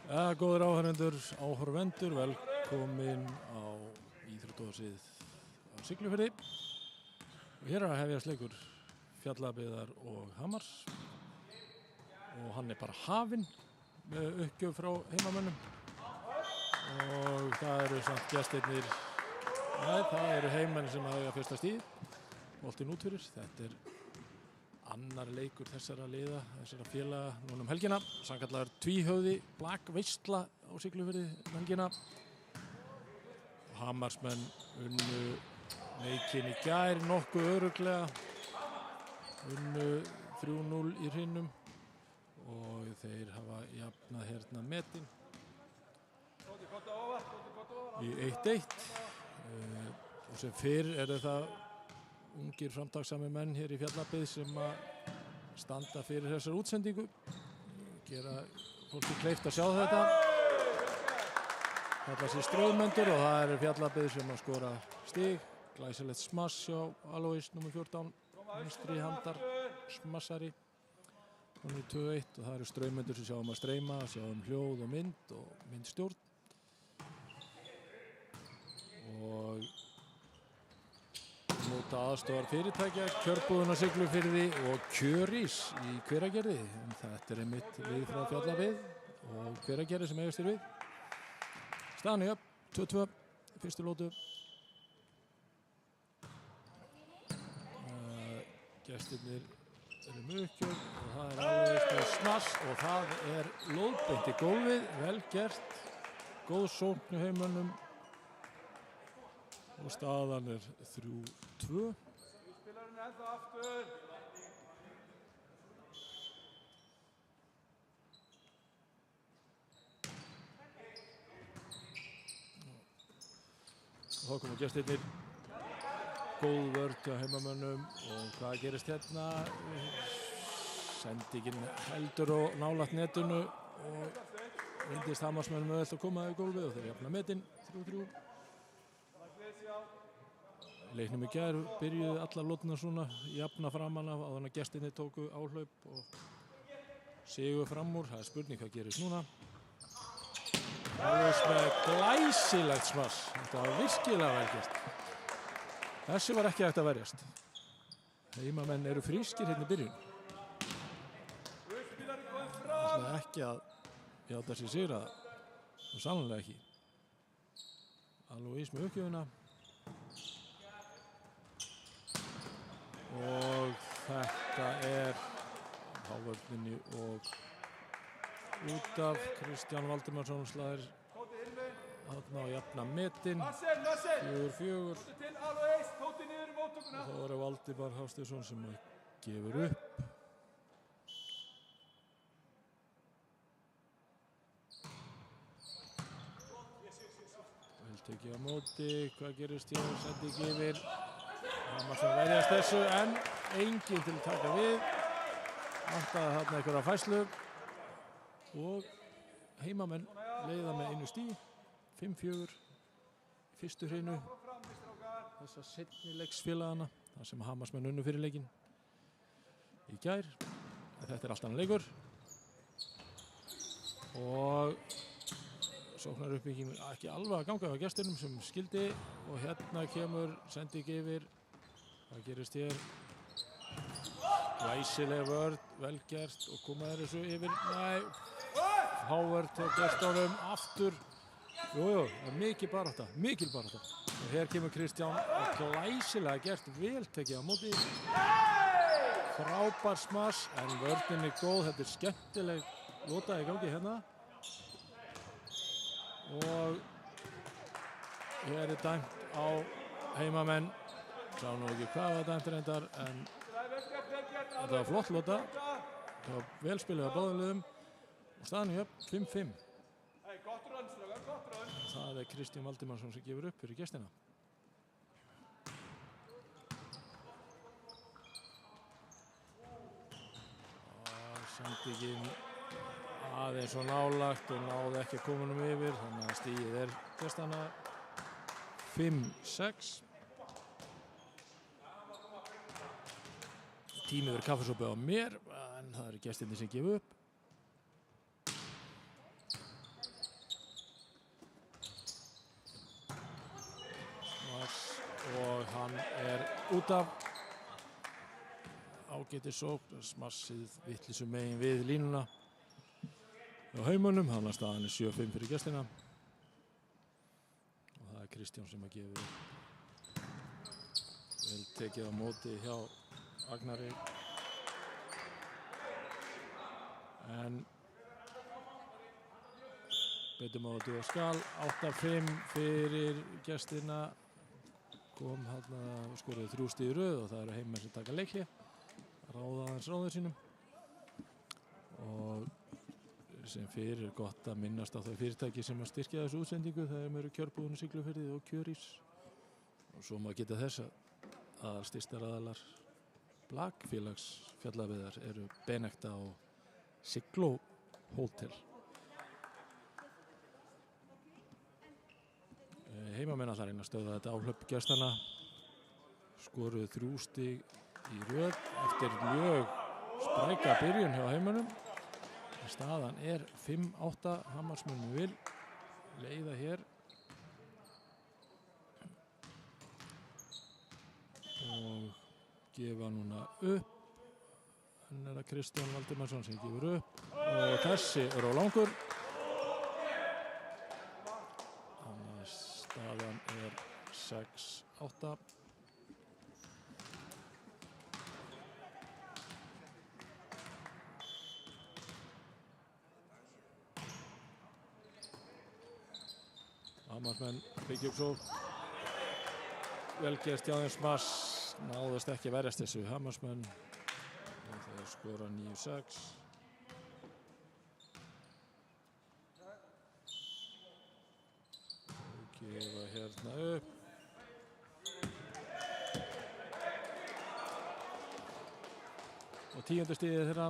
Ja, góður áhorfendur, velkomin á íþróttahúsið á Siglufirði. Og hér að hefjast leikur Fjallabyggðar og Hamars. Og hann bara hafinn með uppgjöf frá heimamönnum. Og það eru samt gestirnir, það eru heimamenn sem hafa fyrsta stíð. Boltinn út fyrir, þetta annar leikur þessara liða, þessara félaga núna helgina. Sannkallaður tvíhöfði, blakveisla á Siglufirði helgina. Hamarsmenn unnu leikinn í gær nokkuð örugglega. Unnu 3-0 í hrinnum og þeir hafa jafnað hérna metin í 1-1. Og sem fyrr það ungir framtakssami menn hér í Fjallabyggð sem að standa fyrir þessar útsendingu, gera fólki kleift að sjá þetta. Kalla sér Straumendur og það Fjallabyggð sem að skora stig. Glæsilegt smass hjá Alois nr. 14, vinstri handar smassari. Númer 2-1 og það Straumendur sem sjáum að streyma, sjáum hljóð og myndstjórn. Og móta aðstofar fyrirtækja, Kjörbúðin á Siglufirði og Kjörís í Hveragerði. En þetta einmitt lið frá Fjallabyggð og Hveragerði sem eigast við. Staðan upp, 2-2, fyrstu lótu. Gestirnir með uppgjöf og það alveg með smass og það lóðbeint í gólfið, vel gert, góð sókn hjá heimönnum. Og staðan 3-2. Spilarinn ennþá aftur. Og þá koma gestirnir. Góð vörn hjá heimamönnum og hvað gerist hérna? Sendingin heldur og nálægt netinu og reyndist Hamarsmönnum auðvelt að koma í gólfið og þeir jafna metin 3-3. Leiknum í gær byrjuðu allar lótnar svona jafna framan af áður en að gestirnir tóku áhlaup og sigu fram úr. Það spurning hvað gerist núna. Alveg með glæsilegt smass. Þetta var virkilega vel gert. Þessi var ekki hægt að verjast. Heimamenn eru frískir hérna í byrjun. Það er ekki að játa sig sigra og sannlega ekki. Alois með uppgjöfuna. Og þetta hávörninni og út af Kristján Valdimarsson slæðir þarna á jafna metin 4-4 og þá Valdimar Hafsteinsson sem gefur upp. Vel tekið á móti, hvað gerist hér? Sendi gefir Hamarsson verjast þessu en enginn til að taka við. Vantaði þarna einhverja færslu og heimamenn leiða með einu stíg 5-4 í fyrstu hreinu þessa seinni leiksfélagana þar sem Hamarsmenn unnu fyrir leikinn í gær. Þetta allt annan leikur og sóknaruppbygging ekki alveg að ganga á gestunum sem skildi og hérna kemur sendi gefir. Hvað gerist hér? Glæsileg vörn, vel gert og koma þeir þessu yfir. Hávörð og gestunum aftur. Jú, mikil barátta. Og hér kemur Kristján og glæsilega gert, vel tekið á móti. Frábær smass en vörnin góð, þetta skemmtileg lóta í gangi hérna. Og hér dæmt á heimamenn. Sá nú ekki hvað var dæmt reyndar en þetta var flott lóta. Það var velspilið á báðum liðum og staðan upp 5-5. Það Kristján Valdimarsson sem gefur upp fyrir gestina. Og sendingin aðeins og nálagt og náði ekki að koma yfir þannig að stigið gestana 5-6. Tímið kaffisopið á mér en það gestirnir sem gefa upp. hann út af. Ágætis sókn, smassið vitleysu megin við línuna á Haumunum, hann að staðan 7-5 fyrir gestina og það Kristján sem að gefur vel tekið á móti hjá Agnari en betum á að duga skal. 8-5 fyrir gestina, kom hann að skoraði 3 stig í röð og það eru Heimamenn sem taka leikhlé, ráða aðeins ráður sínum og sem fyrir gott að minnast á þau fyrirtæki sem að styrkja þessu útsendingu. Það eru Kjörbúðin Siglufirði og Kjörís og svo maður geta þess að stýrstar aðalar Blakfélags fjallabyggðar eru Benekta og Sigló Hótel. Heimamenn að það reyna að stöða þetta áhlaup gestanna, skoruðu 3 stig í röð eftir mjög spræka byrjun hjá Heimamönnum. Staðan 5-8, Hammarsmönnum vil leiða hér og gefa núna upp. Hann það Kristján Valdimarsson sem gefur upp og þessi á langur. Staðan 6-8. Hammarsmenn byggja upp svo. Vel gert hjá þeim smass, náðust ekki að verjast þessu Hammarsmenn. Þeir skora 9-6. Gefa hérna upp. Og 10. stigið þeirra.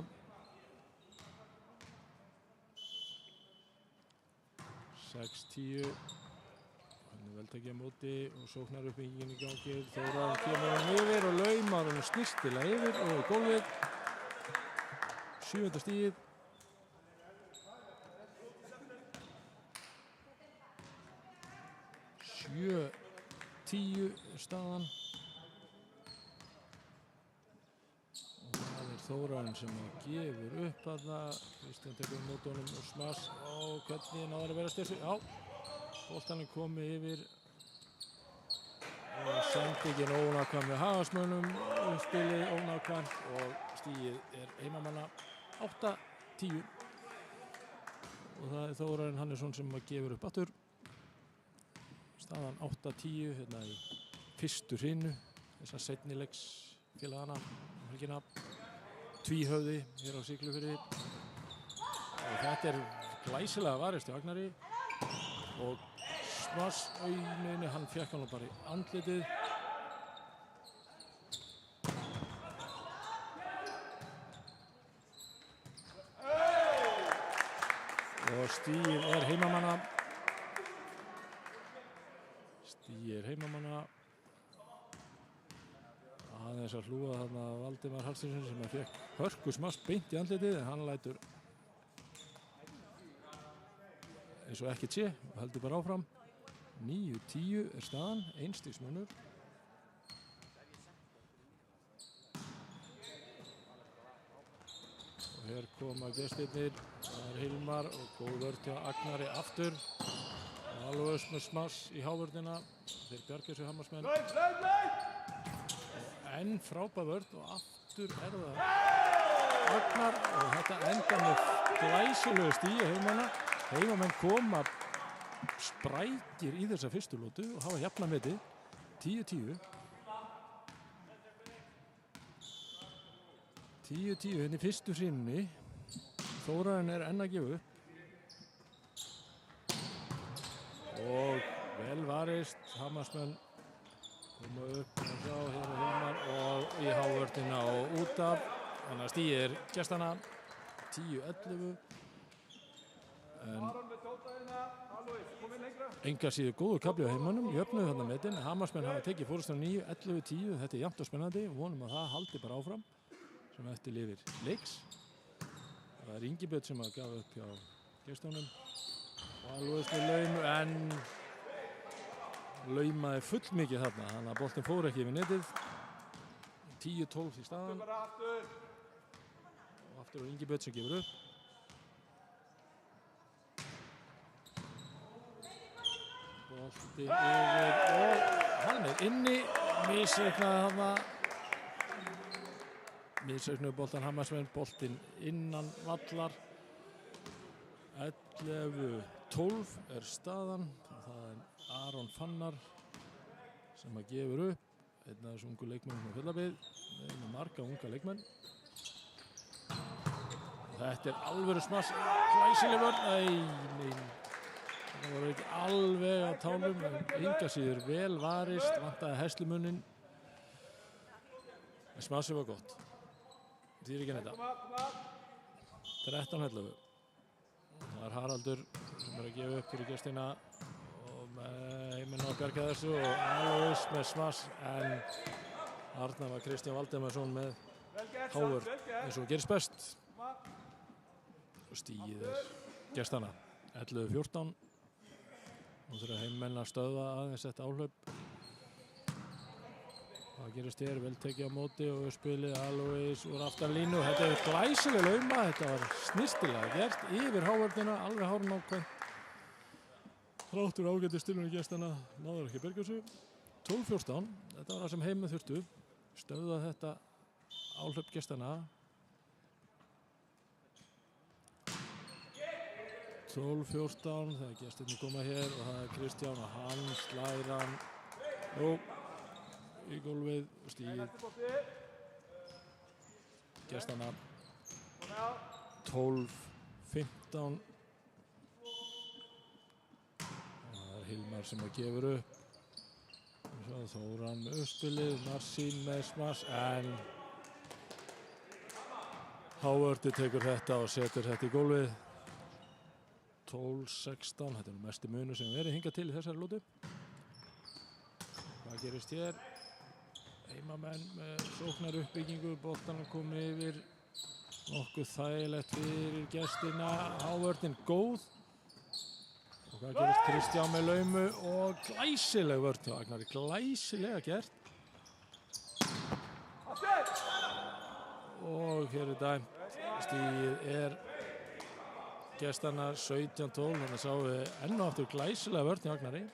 6-10. Vel tekið á móti og sóknar uppbyggingin í gangi. Þóra kemur hann yfir og laumar hann snirtilega yfir og gólfið. 7. stigið. 7-10 staðan. Og það Þórarinn sem gefur upp þarna. Kristján tekur á móti honum og smass. Og hvernig náður að vera styrsu? Já. Boltanum komið yfir og sendingin ónákvæm með Hagasmönnum, spilið ónákvæmt og stigið heimamanna 8-10 og það Þórarinn Hannesson sem gefur upp aftur. Staðan 8-10 hérna í fyrstu hrinu þessar seinni leiks félagana helgina. Tvíhöfði hér á Siglufirði og þetta glæsilega varist hjá Agnari og smass auðninni, hann fékk hann bara í andlitið. Og stigið heimamanna. Stigið heimamanna. Aðeins að hlúa þarna Valdimar Hallsteinsson sem fékk hörku smass beint í andlitið en hann lætur eins og ekkert sé og heldur bara áfram. 9-10 staðan, 1 stigs munur. Og hér koma gestirnir, það Hilmar og góð vörn hjá Agnari aftur. Alveg með smass í hávörnina, þeir bjarga þessu Hammarsmenn. Enn frábær vörn og aftur það Agnar og þetta enda með glæsilegu stigi heimanna. Heimamenn koma sprækir í þessa fyrstu lótu og hafa jafna metið 10-10. 10-10 henni fyrstu hrínunni. Þórarinn enn að gefa upp. Og vel varist, Hammarsmenn koma upp og sjá hér Hilmar og í hávörnina og út af. Þannig að stigið gestana 10-11. Enga síður góður kafli á heimannum, jöfnuðu þarna metin. Hammarsmenn hafa tekið fórustan 9, 11-10. Þetta jafnt og spennandi og vonum að það haldi bara áfram sem eftir lifir leiks. Það Ingibjörn sem að gaf upp hjá gestunum og alveg með laum en laumaði full mikið þarna, þannig að boltinn fór ekki yfir netið. 10-12 í staðan. Bara aftur. Og aftur á Ingi Björn sem gefur upp. Boltinn yfir og hann inni. Misreiknaði þarna. Misreiknaði boltan Hammarsmenn. Boltinn innan vallar. 11-12 staðan. Það Aron Fannar sem að gefur upp. Einn af þessu ungu leikmennum á Fjarðabyggð. Við erum með marga unga leikmenn. Þetta alvöru smass. Glæsileg vörn. Nei. Það var ekki alveg á tánum. En enga síður vel varist. Vantaði hæslumunnin. En smassið var gott. Það er ekki neitt. 13-11. Það Haraldur sem að gefa upp fyrir gestina. Heiminn á að bjarga þessu og Alois með smass en þarna var Kristján Valdemarsson með hávörn eins og gerist best og stigið gestana 11-14 nú þurfa heimmenn að stöðva aðeins þetta áhlaup það gerist hér vel tekið á móti og spilið Alois úr aftanlínu þetta glæsileg lauma, þetta var snyrstilega gert yfir hávörnina, alveg hárnákvæmt Þráttur ágæti stilunni gestana, náður ekki bjarga þessu. 12-14, þetta var það sem heiminn þurftu. Stöðvað þetta áhlaup gestana. 12-14, það gestinni koma hér og það Kristján og hann slær hann. Í gólfið og stíð. Gestana. 12-15. Hilmar sem að gefur upp Þóran með uppspilið Marsín með smass en Hávördi tekur þetta og setur þetta í gólfið 12-16 þetta mesti munur sem verið hingað til í þessari lótu hvað gerist hér heimamenn með sóknar uppbyggingu boltan komið yfir nokkuð þægilegt fyrir gestina Hávördin góð og hvað gerist Kristján með laumu og glæsileg vörn hjá Agnari, glæsilega gert. Og hér dæmt, stigið gestana 17-12, þannig að sáum við enn og aftur glæsilega vörn hjá Agnari.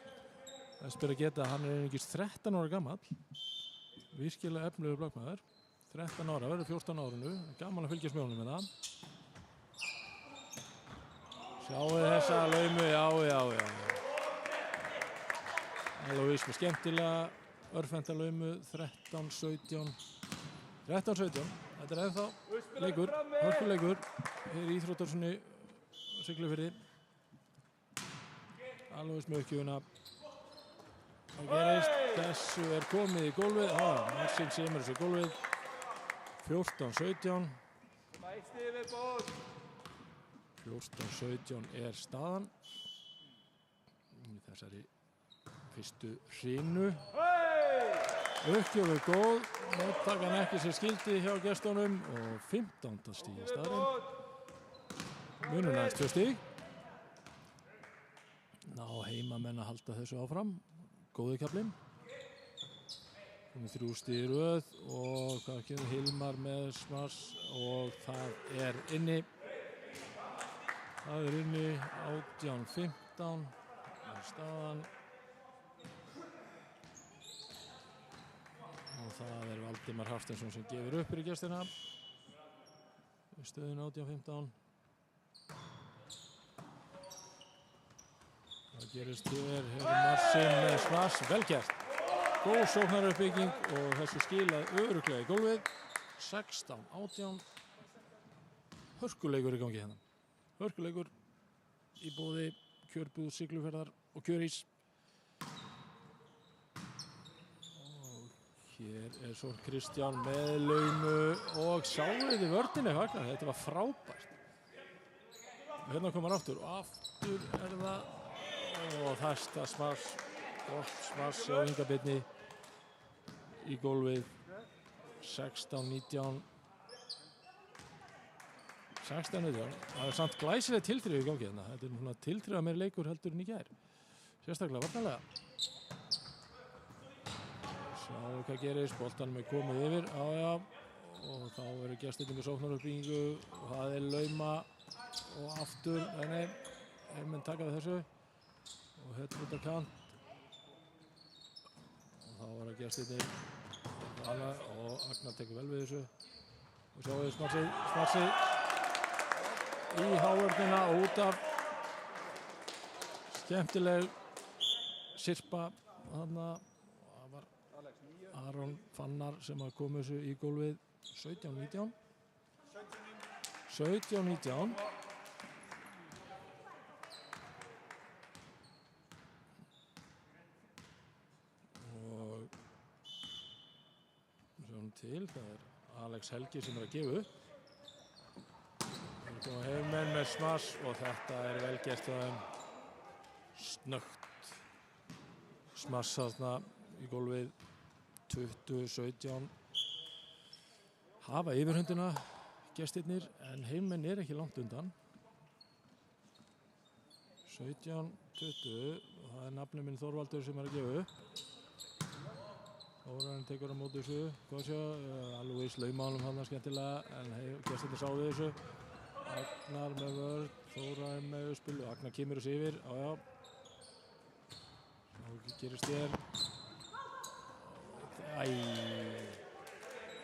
Þess ber að geta að hann einungis 13 ára gamall, virkilega efnilegur blokkmaður. 13 ára, verður 14 árinu, gaman að fylgjast með honum með það. Sjáu þessa laumu, já. Alois með skemmtilega örfenda laumu, 13-17. 13-17, þetta ennþá leikur, hörkuleikur. Hér í Íþróttarssoni Siglufirði. Alois með uppgjöfuna. Það gerist, þessu komið í gólfið. Marsín semur þessu gólfið. 14-17. 14-17 staðan í þessari fyrstu hrinu. Uppgjöfur góð, móttakan ekki sem skildi hjá gestunum og 15. stig staðinn. Munur næst 2 stig. Ná heimamenn að halda þessu áfram. Góði kaflinn. 3 stig í röð og hvað kemur Hilmar með smass og það inni. Það inni 18-15 staðan og það Valdimar Hafsteinsson sem gefur upp fyrir gestina stöðun 18-15 það gerist hér Marsín með smass, vel gert góð sóknaruppbygging og þessu skilað örugglega í gólfið 16-18 hörkuleikur í gangi hérna hörkuleikur í boði kjörbúð Siglufjarðar og Kjörís. Og hér svo Kristján með laumu og sáuði vörninni Hagnar. Þetta var frábært. Hérna komar aftur og aftur það og þetta smass, gott smass á Inga Birni í gólfið 16-19. 16-19, það samt glæsileg tilþrif í gangi hérna. Þetta svona tilþrifa meiri leikur heldur en í gær. Sérstaklega varnarlega. Hvað gerist, boltanum komið yfir, já, og þá gestirnir með sóknaruppbyggingu og það lauma og aftur, nei, Heimmenn taka við þessu og út af kant og þá gestirnir og Agnar tekur vel við þessu og sjáum við Smarsið í hávörnina og út af skemmtileg sirpa þarna. Það var Aron Fannar sem kom þessu í gólfið 17-19 og sjáum til, það Alex Helgi sem að gefa upp. Heimmenn með Smars og þetta vel gert hjá þeim. Snöggt Smars þarna í gólfið 20-17. Hafa yfirhöndina gestirnir en Heimmenn ekki langt undan. 17-20 og það nafni minn Þorvaldur sem að gefa upp. Þórarinn tekur á móti þessu, alveg slaumánum hann skemmtilega en gestirnir sáðu þessu. Agnar með vörn, Þórarinn með spil og Agnar kemur þessu yfir, já. Og gerist þér.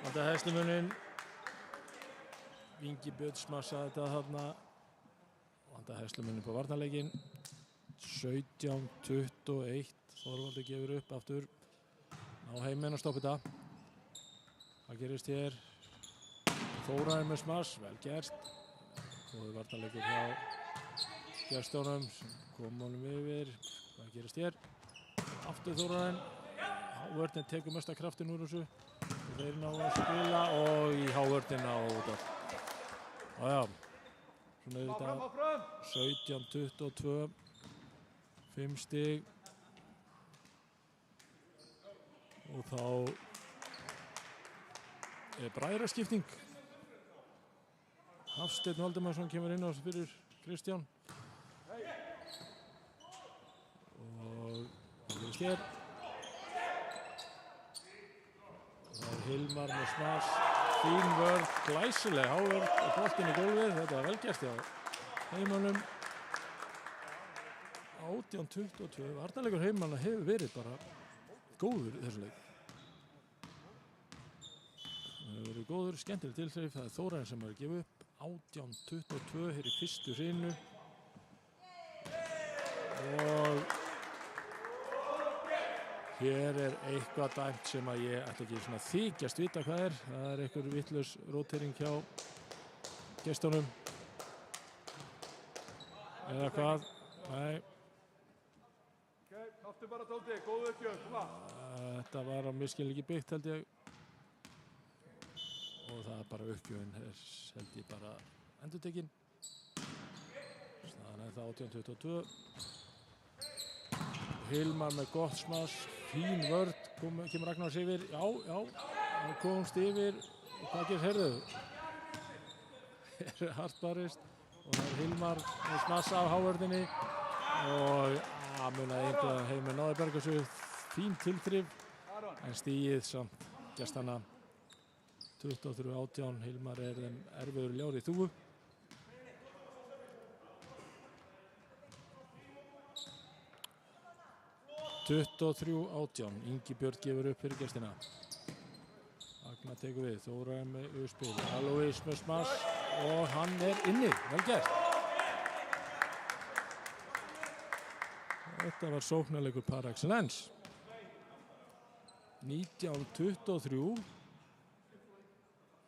Þetta Heslumuninn. Ingi Björn smassaði þetta þarna. Þetta Heslumuninn på varnarleikinn. 17-21. Þorvaldur gefur upp aftur. Ná Heimmenn að stoppa þetta. Hvað gerist hér? Þórarinn með smass, vel gert. Góður varnarleikur hjá gestunum. Kom honum yfir. Hvað gerist hér? Aftur Þórarinn. Hávörnin tekur mesta kraftin úr þessu. Þeir ná að spila og í hávörnina og út af. Já. Svona þetta 17-22. 5 stig. Og þá bræðraskipting. Hafsteinn Valdimarsson kemur inn á fyrir Kristján. Og það gerist hér. Það Hilmar með Smars. Fín vörn, glæsileg hávörn og boltinn í gólfið. Þetta vel gert hjá Heimannum. 18-22. Varnarleikur Heimanna hefur verið bara góður í þessu leik. Það hefur verið góður, skemmtileg tilþrif. Það Þórarinn sem var að gefa upp. 18-22 hér í fyrstu hrinu. Og hér eitthvað dæmt sem að ég ætla ekki svona þykjast vita hvað Það einhver vitlaus rótering hjá gestunum. Eða hvað? Nei. Aftur bara Tóti, góðu uppgjöf, koma. Þetta var á misskilningi byggt held ég. Og það bara uppgjöfin held ég bara endurtekin. Staðan það 18-22. Hilmar með gott smass, fín vörn, kemur Ragnars yfir. Já, hann komst yfir. Og hvað gerist, heyrðu? Hér hart barist. Og það Hilmar með smass af hávörninni. Og munaði einhverja Heimir náði berga þessu. Fín tilþrif. En stigið samt gestanna. 23-18. Hilmar þeim erfiður ljár í þúfu. 23-18. Ingi Björn gefur upp fyrir gestina. Agnar tekur við. Þórarinn með uppspil. Alois með smass og hann inni. Vel gert. Þetta var sóknarleikur par excellence. 19-23.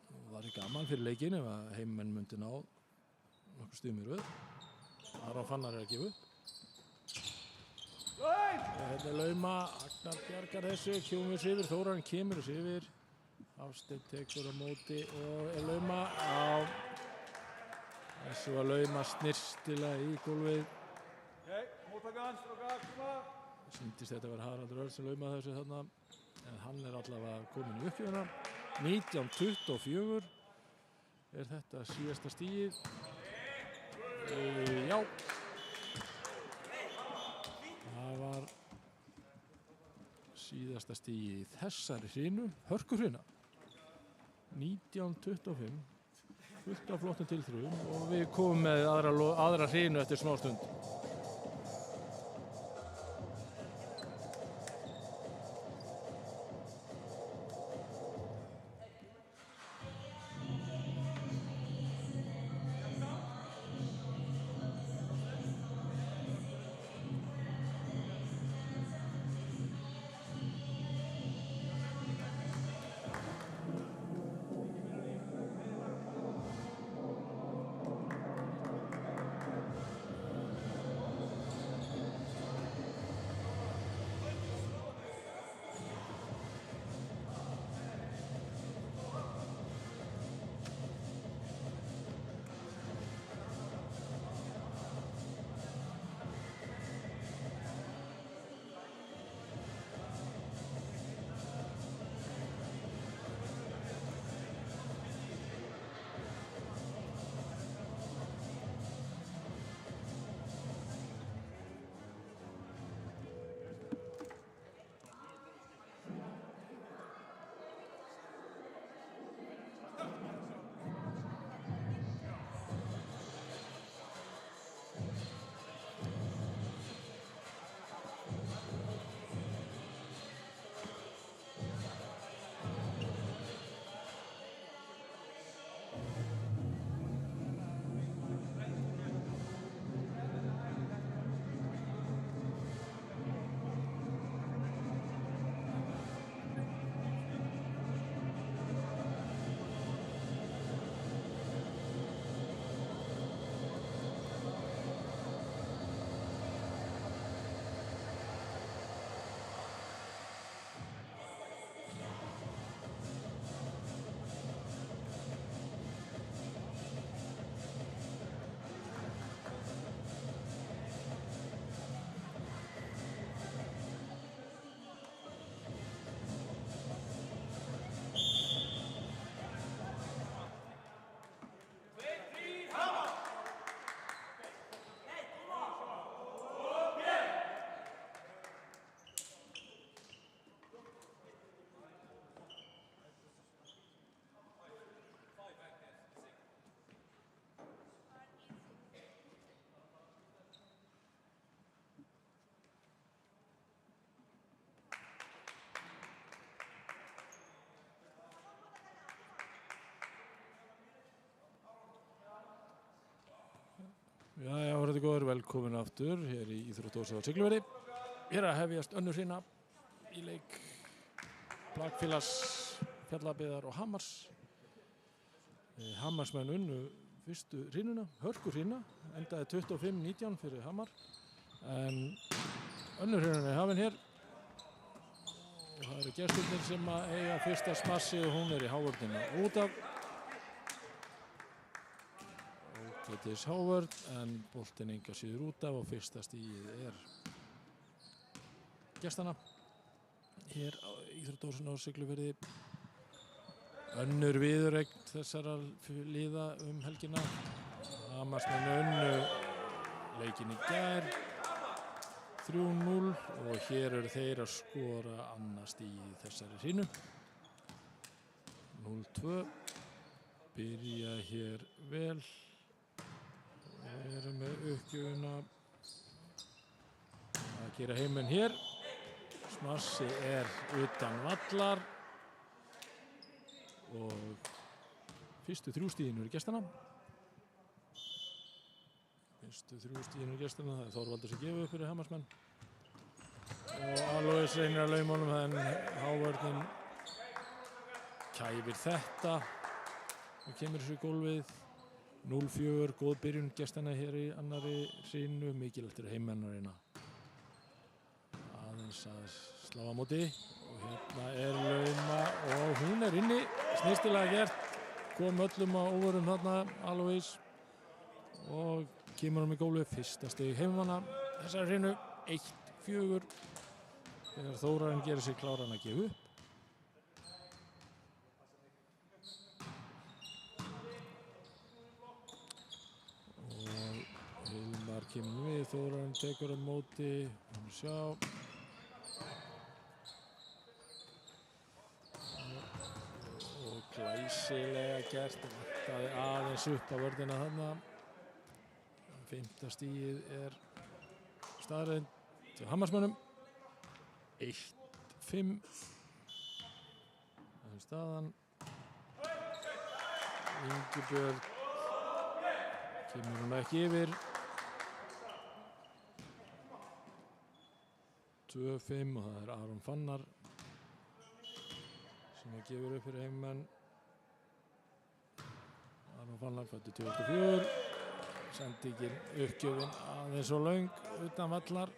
Það var gaman fyrir leikinn ef að Heimmenn myndi ná nokkur stigum í röð. Aron Fannar að gefa upp. Þetta lauma, Agnar bjargar þessu, kemur þessu yfir, Þórarinn kemur þessu yfir. Hafsteinn tekur á móti og lauma á þessu að lauma snirstilega í gólfið. Móttakan, strókar, koma. Sýndist þetta að vera Haraldur Örn sem laumaði þessu þarna, en hann allavega komin upp í hana. 19-24 þetta síðasta stigið. Já. Það var síðasta fyrsta stíð í þessari hrinu, hörkuhrina 1925, fullt af flottum tilþrifum og við komum með aðra hrinu eftir smástund. Jæja, orðið góður, velkomin aftur hér í Íþróttahúsið á Siglufirði. Hér að hefjast önnur hrina í leik Blakfélags, Fjallabyggðar og Hamars. Hamarsmenn unnu fyrstu hrínuna, hörkuhrina, endaði 25-19 fyrir Hamar. En önnur hrinan er hafin hér og það eru gestirnir sem að eiga fyrsta smassi og hún er í hávörnina út af. Þetta er hávörn en boltinn enga síður út af og fyrsta stíð er gestana hér á Íþróttahúsinu á Siglufirði. Önnur viðureign þessara liða helgina. Hamarsmenn unnu leikinn í gær 3-0 og hér eru þeir að skora annað stíð í þessari hrinu. 0-2 byrja hér vel. Við erum með uppgjöfuna að gera heiminn hér. Smassi er utan vallar og fyrstu þrjú stigin eru gestana. Það er Þorvaldur sem gefur upp fyrir Hamarsmenn. Og Alois reynir að lauma honum en hávörnin kæfir þetta og kemur þessu í gólfið. 0-4, góð byrjun gestana hér í annari hrinu, mikilvægt fyrir heimennarina aðeins að slá á móti og hérna er lauma og hún er inni, snyrstilega gert, kom öllum á óvörum þarna, Alois og kemur hann í gólfið, fyrsta stig heimanna þessari hrinu, 1-4 þegar Þórarinn gerir sig kláran að gefa upp. Kemur við, Þórarinn tekur á móti, sjá. glæsilega gert, vantaði aðeins upp á vörðina þarna. 5. stigið er staðreynd til Hammarsmönnum. 1-5. Það er staðan. Ingibjörg kemur hún ekki yfir. 2-5 og það er Aron Fannar sem gefur upp fyrir heimamenn. Aron Fannar fæddur 2004. Sendingin uppgjöfin aðeins og löng utan vallar.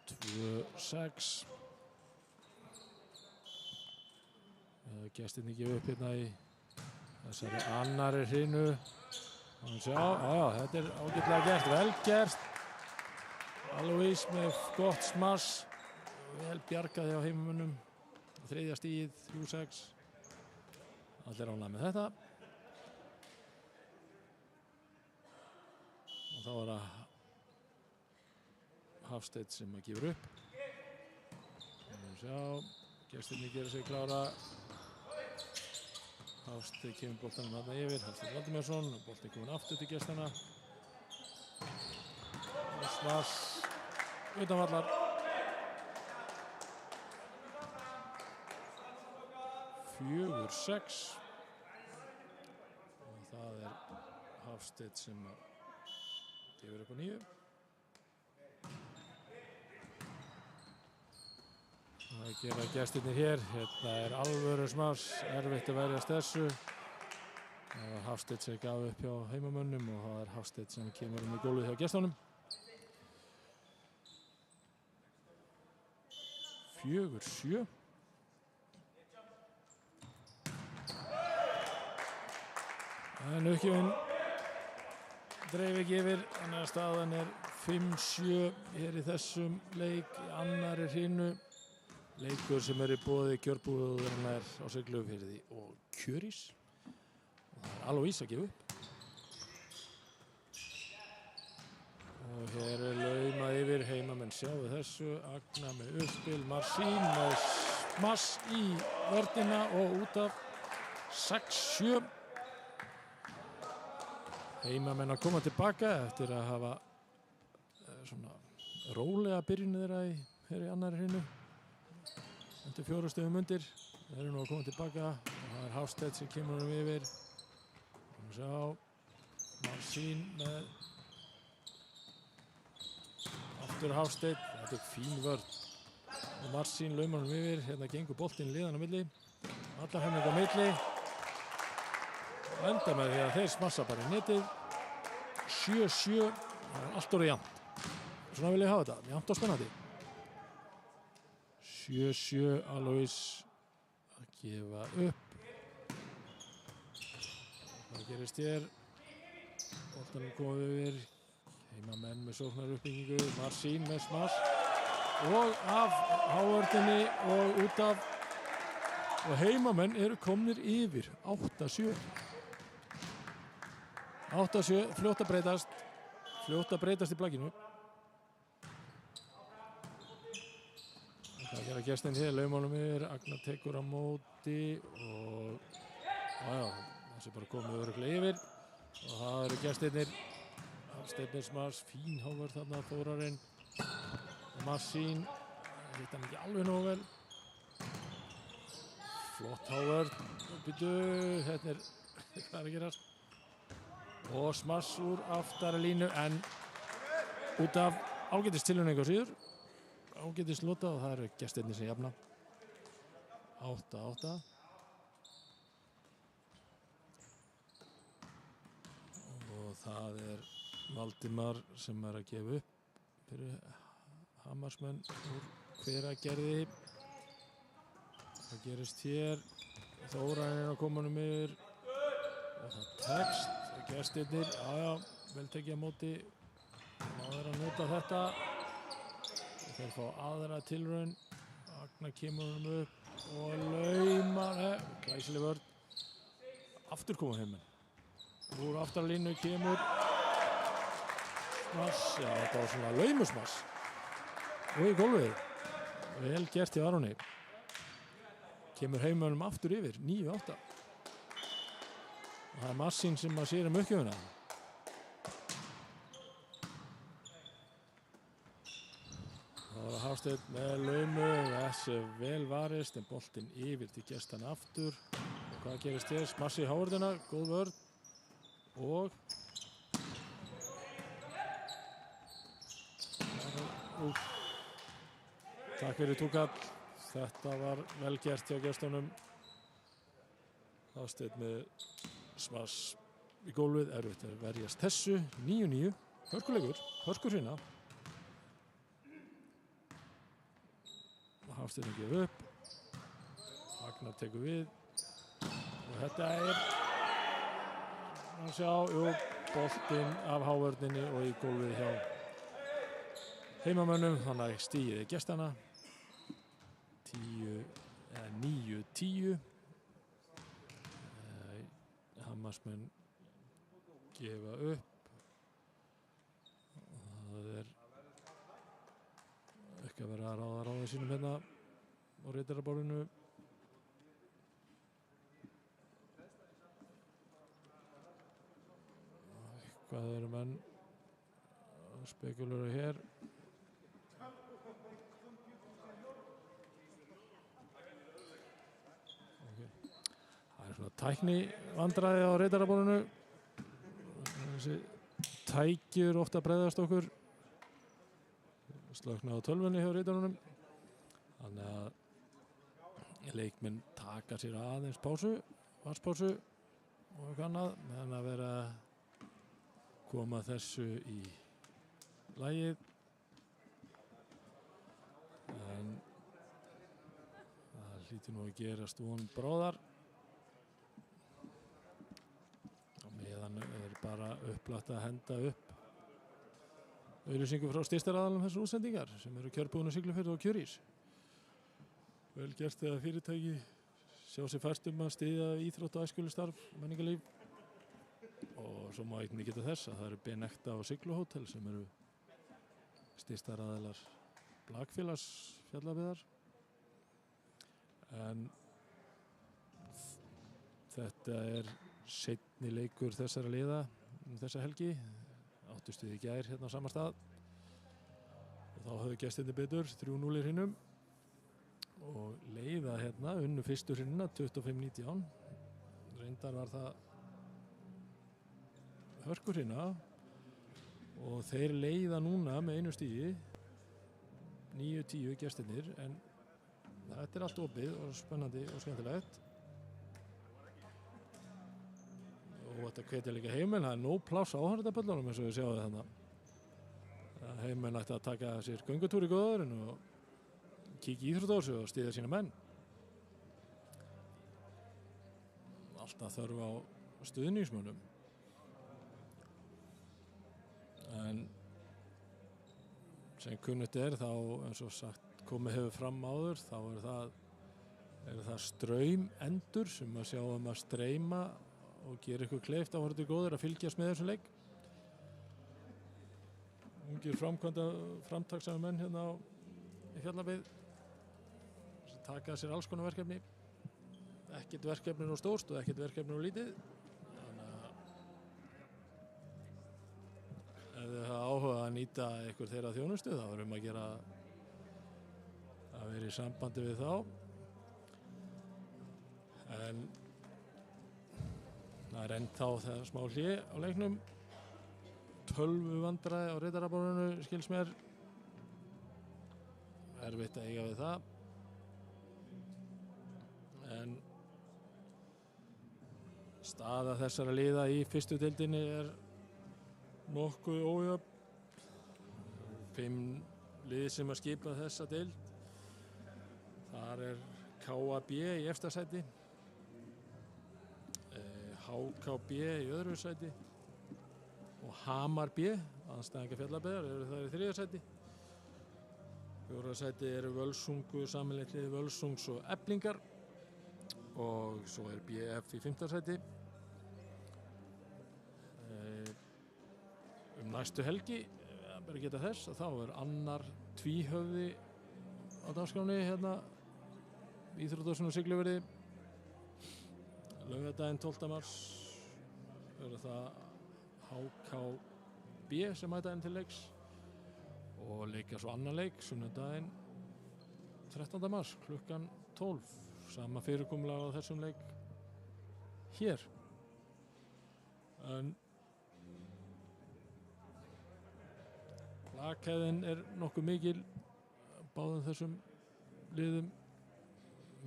2-6. Gestirnir gefa upp hérna í þessari annari hrinu. Sjá, þetta er ágætlega gert, vel gert. Alois með gott smass, vel bjargaði á heimamönnum. 3. stigið, 3-6. Allir ánægðir með þetta. Og þá er það Hafsteinn sem gefur upp. Sjá, gestirnir gera sig klára. Hafsteinn kemur boltanum þarna yfir, Hafsteinn Valdimírsson, boltinn komin aftur til gestana. Smass utan vallar. 4-6. Og það er Hafsteinn sem gefur upp á 9. Það gera gestirnir hér. Hérna er alvöru smass, erfitt að verjast þessu. Það var Hafsteinn sem gaf upp hjá heimamönnum og það er Hafsteinn sem kemur í gólfið hjá gestunum. 4-7. En uppgjöfin dreif ekki yfir, þannig að staðan er 5-7 hér í þessum leik í annari hrinu. Leikur sem er í boði kjörbúðarinnar á Siglufirði og Kjörís. Og það er Alois að gefa upp. Og hér er laumað yfir, heimamenn sjáu þessu. Agna með uppspil, Marsín með smass í vörnina og út af 6-7. Heimamenn að koma tilbaka eftir að hafa svona rólega byrjunu þeirra hér í annari hrinu. Þetta er 4 stigum undir. Þeir eru nú að koma tilbaka og það er Hafsteinn sem kemur yfir. Sjá, Marsín með aftur Hafsteinn. Þetta er fín vörn. Og Marsín laumar yfir. Hérna gengur boltinn liðan á milli. Allar hemmingar á milli. Og enda með því að þeir smassa bara í netið. 7-7. Það er allt orðið jafnt. Svona vil ég hafa þetta. Jafnt og spennandi. 7-7, Alois að gefa upp. Hvað gerist hér? Boltanum komið yfir. Heimamenn með sóknaruppbyggingu. Marsín með smass. Og af hávörðinni og út af. Og heimamenn eru komnir yfir. 8-7. 8-7, fljótt að breytast. Fljótt að breytast í plagginu. Það gera gestin hér, laumálum yfir, Agnar tekur á móti og þessi bara komið örugglega yfir og það eru gestirnir. Hafsteinn smass, fín hávörð þarna, Þórarinn og Marsín, hitt hann ekki alveg nógu vel. Flott hávörð, býtu, hérna er hvað að gerast. Og smass úr aftari línu en út af ágætis tilhörning á síður. Ágætis lota og það eru gestirnir sem jafna. 8-8. Og það er Valdimar sem er að gefa upp fyrir Hammarsmenn úr Hveragerði. Það gerist hér. Þórarinn er á komanum yfir. Og það tekst. Gestirnir, vel tekið á móti. Það er að nota þetta. Þeir fá aðra tilraun. Agnar kemur honum upp og laumar. Glæsileg vörn. Aftur koma heiminn. Úr aftarlínu kemur smass. Já, þetta var svona laumusmass. Og í gólfið. Vel gert í Aroni. kemur heimönum aftur yfir 9-8 og það er Massín sem að sér uppgjöfuna. Það var Hafsteinn með laumu, þessi vel varist en boltinn yfir til gestana aftur og hvað gerist þess? Massi í hávörðina, góð vörn og takk fyrir Túkall, þetta var vel gert hjá gestunum. Hafsteinn með smass í gólfið, erfitt að verjast þessu. 9-9, hörkuleikur, hörskur sinna. Hafsteinn að gefa upp, Agnar tekur við og þetta er að sjá, boltinn af hávörninni og í gólfið hjá heimamönnum, þannig að stigið er gestana 9-10. Hamarsmenn gefa upp og það er ekki að vera að ráða sínum hérna á Riddaraborðinu. Hvað eru menn spekulur hér? Það er svona tækni vandræði á Riddaraborðinu. Þessi tækjur ofta bregðast okkur. Slökna á tölvunni hjá Riddarunum. Þannig að leikmenn taka sér aðeins pásu, vatnspásu og eitthvað annað meðan að vera að koma þessu í lagið. En það hlýtur nú að gerast von bráðar. Og meðan er bara upplagt að henda upp auglýsingu frá styrktaraðalum þessar útsendingar sem eru kjörbúðinu Siglufjörður og Kjörís. Vel gert þegar fyrirtæki sjá sér fært að styðja íþrótt og æskulistarf, menningarlíf. Og svo má einnig geta þess að það eru Benekta og Sigluhótel sem eru styrktaraðalar Blakfélags Fjallabyggðar. En þetta er seinni leikur þessara liða þessa helgi. Áttustuð í gær hérna á sama stað og þá höfðu gestinni betur 3-0 í hrinnum og leiða hérna unnu fyrstu hrinnuna 25-19. Reyndar var það hörkur hrinna og þeir leiða núna með einu stigi 9-10 gestirnir en þetta er allt opið og spennandi og skemmtilegt. Og þetta hvetja líka heiminn, það er nóg pláss á áhörðaböllunum eins og við sjáum þannig. Heiminn ætti að taka sér göngutúr í góðurinn og kíkja í íþróttahúsið og styðja sína menn. Alltaf þörf á stuðningsmönnum. En sem kunnugt er þá, eins og sagt, komið hefur fram áður, þá er það straumendur sem að sjá að streyma og gera ykkur kleift áhorfendur góðir að fylgjast með þessum leik. Ungir framtakssami menn hérna í Fjallabyggð sem taka sér alls konar verkefni. Ekkert verkefni nú stórt og ekkert verkefni nú lítið. Þannig að ef þið hafa áhuga að nýta ykkur þeirra þjónustu þá erum að gera að vera í sambandi við þá. En það er ennþá það smá hlé á leiknum. 12 vandræði á Riddaraborðinu skils mér. Erfitt að eiga við það. En staða þessara liða í fyrstu deildinni er nokkuð ójöfn. 5 lið sem að skipa þessa deild. Þar er KAB í efsta sæti. HKB í öðru sæti og Hamar B, andstæðingar Fjallabyggðar, eru þar í þriðja sæti. Fjórða sæti eru Völsungur, sameiginlegt lið Völsungs og Eflingar og svo er BF í 5. sæti. Næstu helgi, bara geta þess að þá er annar tvíhöfði á dagskráni hérna Íþróttahúsinu á Siglufirði. Laugardaginn 12. mars verður það HKB sem mæta enn til leiks og leika svo annan leik sunnudaginn 13. mars klukkan 12. Sama fyrirkomulag á þessum leik hér. En laghæðin er nokkuð mikil báðum þessum liðum.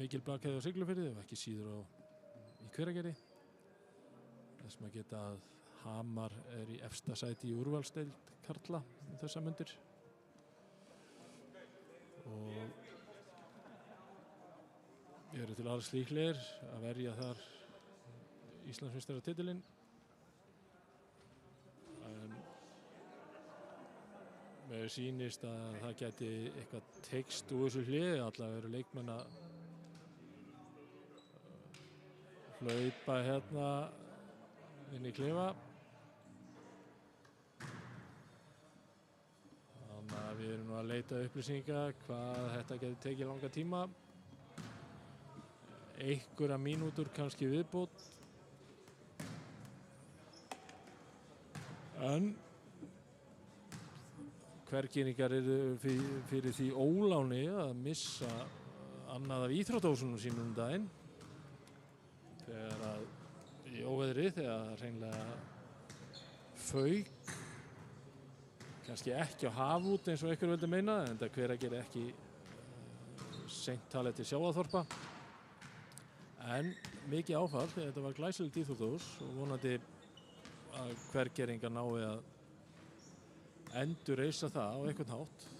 Mikil laghæði á Siglufirði og ekki síður í Hveragerði. Þess maður geta að Hamar er í efsta sæti í úrvalsdeild karla þessa mundir. Og eru til alls líklegir að verja þar Íslandsmeistaratitilinn. En mér sýnist að það geti eitthvað teikst úr þessu hliði. Allavega eru leikmenn að hlaupa hérna inn í klefa. Þannig að við erum nú að leita upplýsinga hvað þetta geti tekið langa tíma. Einhverja mínútur kannski viðbót. En Hvergeiringar eru fyrir því óláni að missa annað af íþróttahúsunum sínum daginn. Þegar að í óveðri, þegar það hreinlega fauk, kannski ekki á hafút eins og einhver vildi meina, en það Hveragerði ekki seint talið til sjávarþorpa. En mikið áfall, þegar þetta var glæsilegt íþróttahús og vonandi að Hvergeiringar nái að endurreisa það á einhvern hátt.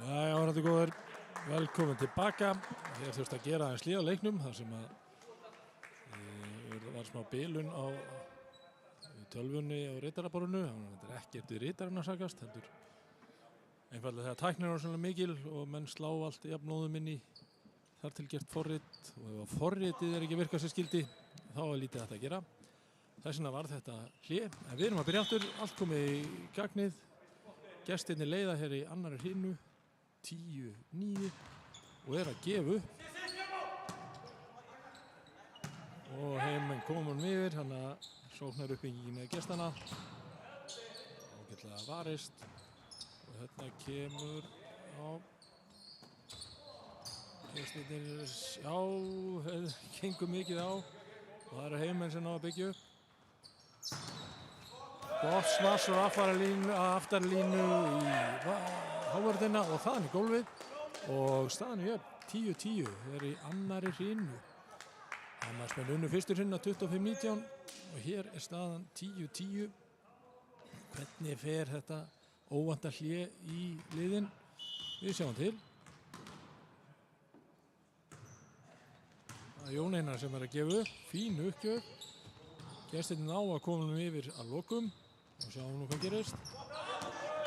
Já, þetta er góður. Velkomin tilbaka. Hér þurfti að gera aðeins hlé á leiknum þar sem að var smá bilun á tölvunni á ritaraborðinu. Það er ekkert við ritarinn að sakast, heldur einfallega þegar tæknin er svona mikil og menn slá allt jafnóðum inn í þar til gert forrit, og ef forritið er ekki að virka sem skildi þá er lítið hægt að gera. Þess vegna var þetta hlé, en við erum að byrja aftur, allt komið í gagnið. Gestirnir leiða hér í annarri hinu 10-9 og er að gefa upp. Og heimmenn komum yfir, hann að sóknar uppbyggingin að gestana. Ágætlega varist. Og hérna kemur á gestirnir, já, gengur mikið á. Og það eru heimmenn sem ná að byggja upp. Gott smass og aftarlínu í hávörðina og þaðan í gólfið. Og staðan er 10-10, er í annarri hrínu. Hamarsmenn unnu fyrstur hrinna 25-19 og hér er staðan 10-10. Hvernig fer þetta óvænta hlé í liðin? Við sjáum til. Það er Jón Einar sem er að gefa upp, fín uppgjöf. Gestirnir ná að koma yfir að lokum og sjáum nú hvað gerist.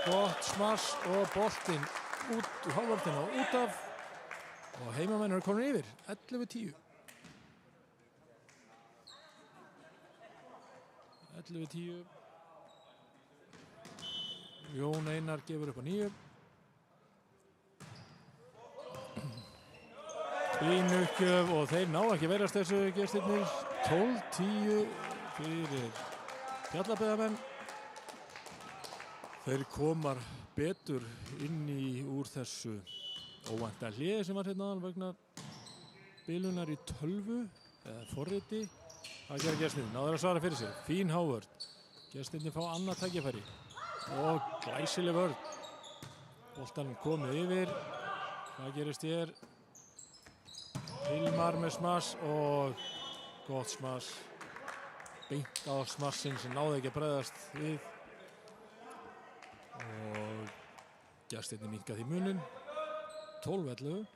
Gott smass og boltinn út úr hálfvörðina og út af. Og heimamenn eru komin yfir, 11-10. 11-10. Jón Einar gefur upp á 9. Fín uppgjöf og þeir ná ekki verðast þessu gestirnir. 12-10 fyrir Fjallabyggðarmenn. Þeir komar betur inn úr þessu óvænta hléi sem var hérna vegna bilunar í tölvu eða forriti. Það gera gestirnir, náður að svara fyrir sig. Fín hávörð. Gestirnir fá annað tækifæri og glæsileg vörð. Boltanum komið yfir. Hvað gerist hér? Hilmar með smass og gott smass. Beint á smassin sem náði ekki að bregðast við. Og gestirnir minnka því munin. 12-11.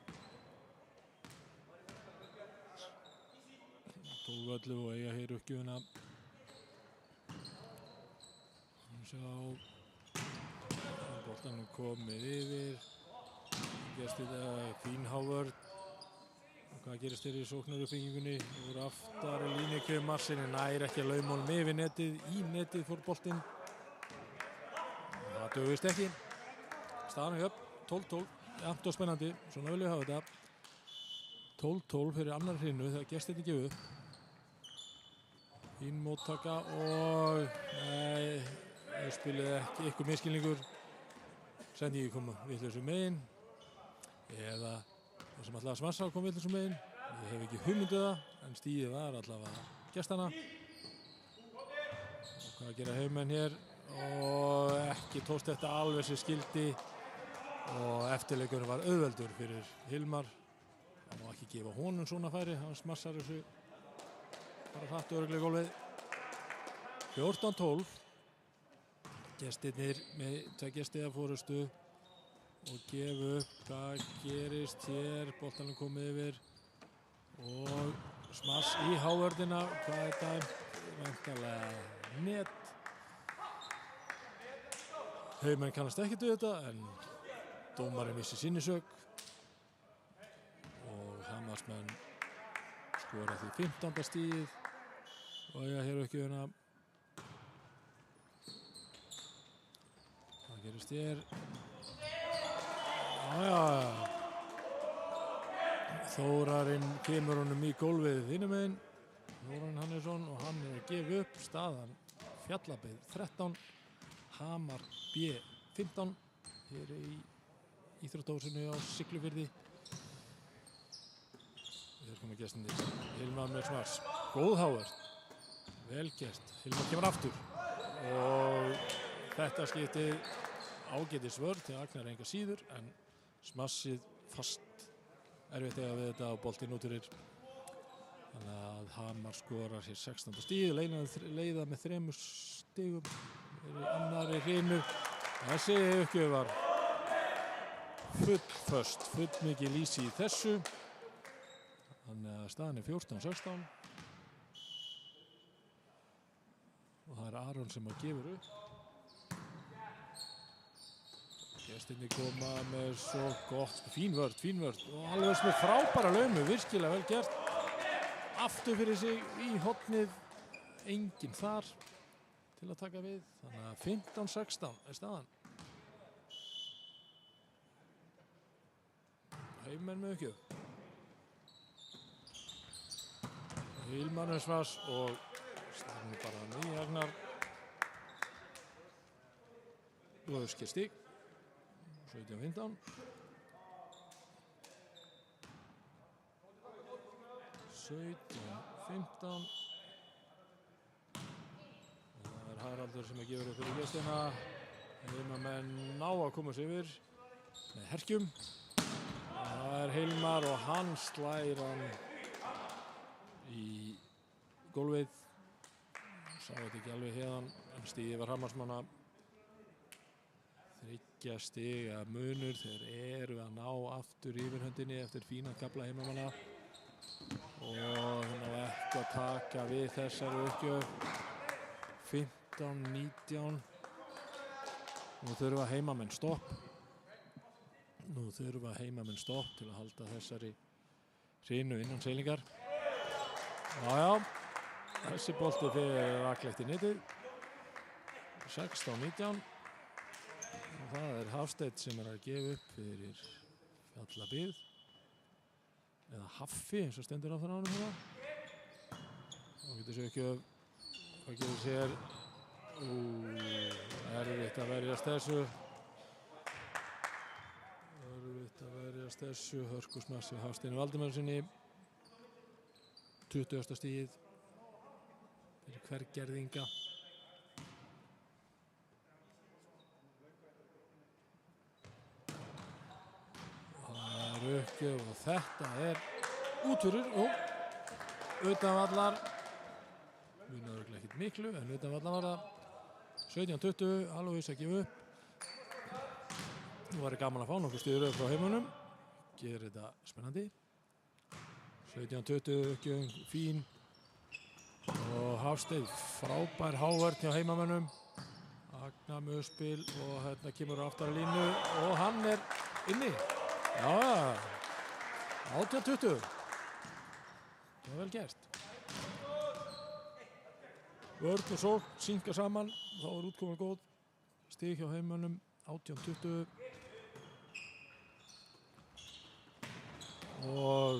12-11 og eiga hér uppgjöfuna. Boltanum komið yfir. Gestirnir fín hávörð. Hvað gerist þér í sóknaruppbyggingunni? Úr aftari línu kemur Marsinni, nær ekki að lauma honum yfir netið. Í netið fór boltinn. Það dugist ekki. Staðan er jöfn, 12-12. Jafnt og spennandi, svona vil ég hafa þetta. 12-12 fyrir annar hrinnu þegar gestirnir gefa upp. Fín móttaka og nei, þau spiluðu ekki, ykkur miskilningur. Sendi ég koma vitlausum megin. Eða það sem ætlaði að smassa kom vitlausum megin. Ég hef ekki hugmyndið það, en stíðið var allavega gestana. Og hvað gera heimmenn hér? Og ekki tókst þetta alveg sem skildi. Og eftirleikurinn var auðveldur fyrir Hilmar. Það má ekki gefa honum svona færi, hann smassar þessu bara hratt örugglega í gólfið. 14-12. Gestirnir með tveggja stiga forystu og gefa upp. Hvað gerist hér? Boltanum komið yfir og smass í hávörðina. Hvað er þetta? Væntanlega net. Heimmenn kannast ekkert við þetta en dómarinn vissi sinni sök og Hamarsmenn skora því 15. stigið og eiga hér uppgjöfuna. Hvað gerist hér? Þórarinn kemur honum í gólfið hinum megin. Þórarinn Hannesson og hann er að gefa upp. Staðan Fjallabyggð 13, Hamar B 15. Hér í íþróttahúsinu á Siglufirði. Hér koma gestirnir. Hilmar með smars. Góð hávörð. Vel gert. Hilmar kemur aftur. Og þetta skiptið ágætis vörð til Agnar enga síður en smassið fast. Erfitt eiga við þetta og boltinn út fyrir. Þannig að Hamar skorar hér 16. stíð. Leiða með 3 stigum. Er í annarri hrinu. Þessi uppgjöf var full mikið lýsi í þessu. Þannig að staðan er 14-16. Og það er Aron sem gefur upp. Gestirnir koma með svo gott, fín vörn og alveg með frábæra laumu, virkilega vel gert. Aftur fyrir sig í hornið, enginn þar til að taka við. Þannig að 15-16 er staðan. Heimamenn með uppgjöf. Hilmar með smas og staðan bara nýjagnar. Blöðskir stík. 17-15. 17-15. Það er Haraldur sem gefur upp fyrir gestina. Heimamenn ná að koma sér yfir með herkjum. Það er Hilmar og hann slær hann í gólfið. Sá þetta ekki alveg hérðan, en stíði var Hamarsmanna. 3 stiga munur, þeir eru að ná aftur yfirhöndinni eftir fína kafla heimamanna. Og þannig að ekki að taka við þessari uppgjöf. 15-19. Nú þurfa heimamenn stopp. til að halda þessari hrinu innan seilingar. Já, þessi bolti fyrir raklegt í netið. 16-19. Og það er Hafsteinn sem að gefa upp fyrir Fjallabyggð. Eða Haffi, eins og stendur á þann ánum hérna. Og getur sér ekki upp. Hvað getur sér? Erfitt að verjast þessu. Hörkusmassi Hafsteini Valdimarsinni. 20. stigið fyrir Hvergerðinga. Uppgjöf og þetta er útfyrir og utanvallar munar örugglega ekkert miklu en utanvallar var það 17-20 Alois að gefa upp. Nú var gaman að fá nokkuð stíður upp frá heimunum, gerir þetta spennandi. 17-20 uppgjöf fín og Hafsteinn frábær hávörn hjá heimamönnum. Agna með spil og hérna kemur aftar að línu og hann er inni. Já, 18-20. Það var vel gert. Vörn og sókn synka saman, þá er útkoman góð. Stig hjá heimamönnum, 18-20. Og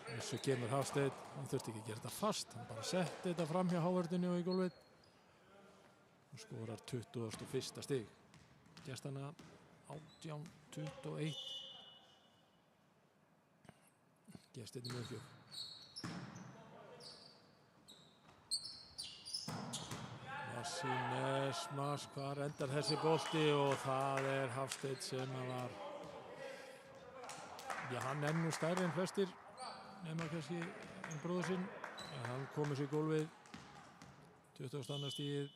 þessu kemur Hafsteinn, hann þurfti ekki að gera þetta fast, hann bara setti þetta fram hjá hávörðinu og í gólfið. Og skorar 21. stig. Gestana 18-21. Gestirnir með uppgjöf. Massi, hvar endar þessi bolti og það er Hafsteinn sem var, já hann er nú stærri en flestir, nema kannski en bróður sinn, en hann komur sér í gólfið, 22. stigið.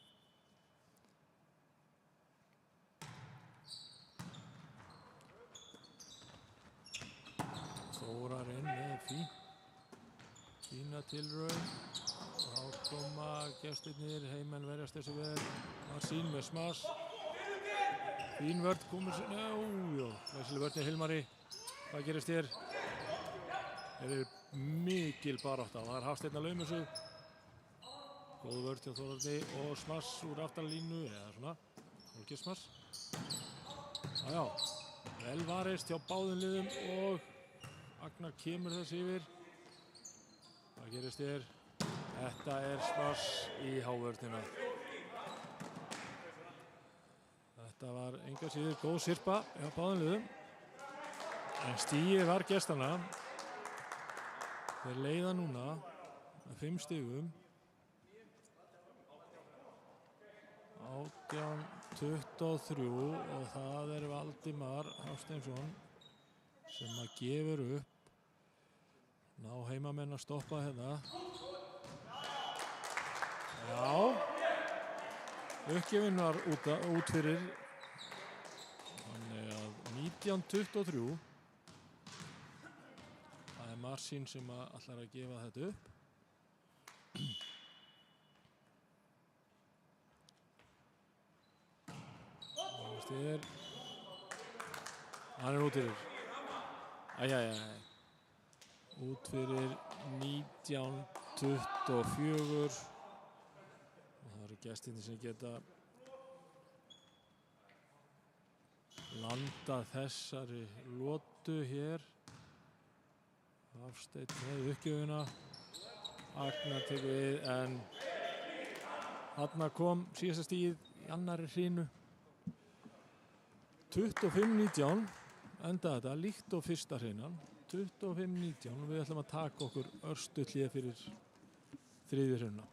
Þórar inn með fína tilraun og þá koma gestirnir, heimamenn verjast þessu vel. Marsín með smas. Fín vörn komur sér, þessi vörn Hilmari. Hvað gerist þér? Þeir eru mikil barátta og það er Hafsteinn að lauma sig. Góð vörn hjá Þórarni og smas úr aftarlínu, eða svona, hálfgerð smas. Já, vel varist hjá báðum liðum og Agnar kemur þessi yfir. Hvað gerist þér? Þetta er smas í hávörnina. Þetta var enga síður góð sirpa hjá báðum liðum. En stigið var gestanna. Þeir leiða núna með 5 stigum. 18-23 og það er Valdimar Hafsteinsson sem að gefur upp. Ná heimamenn að stoppa hérna. Já. Uppgjöfin var út fyrir. Þannig að 19-23. Það Marsín sem ætlar að gefa þetta upp. Hann út fyrir. Út fyrir 19-24. Það eru gestirnir sem geta landað þessari lotu hér. Hafsteinn með uppgjöfuna. Agnar tekur við en þarna kom síðasta stigið í annarri hrínu. 25-19 endaði þetta líkt og fyrsta hreinan. 25-19 og við ætlum að taka okkur örstutt hlé fyrir þriðju hreinuna.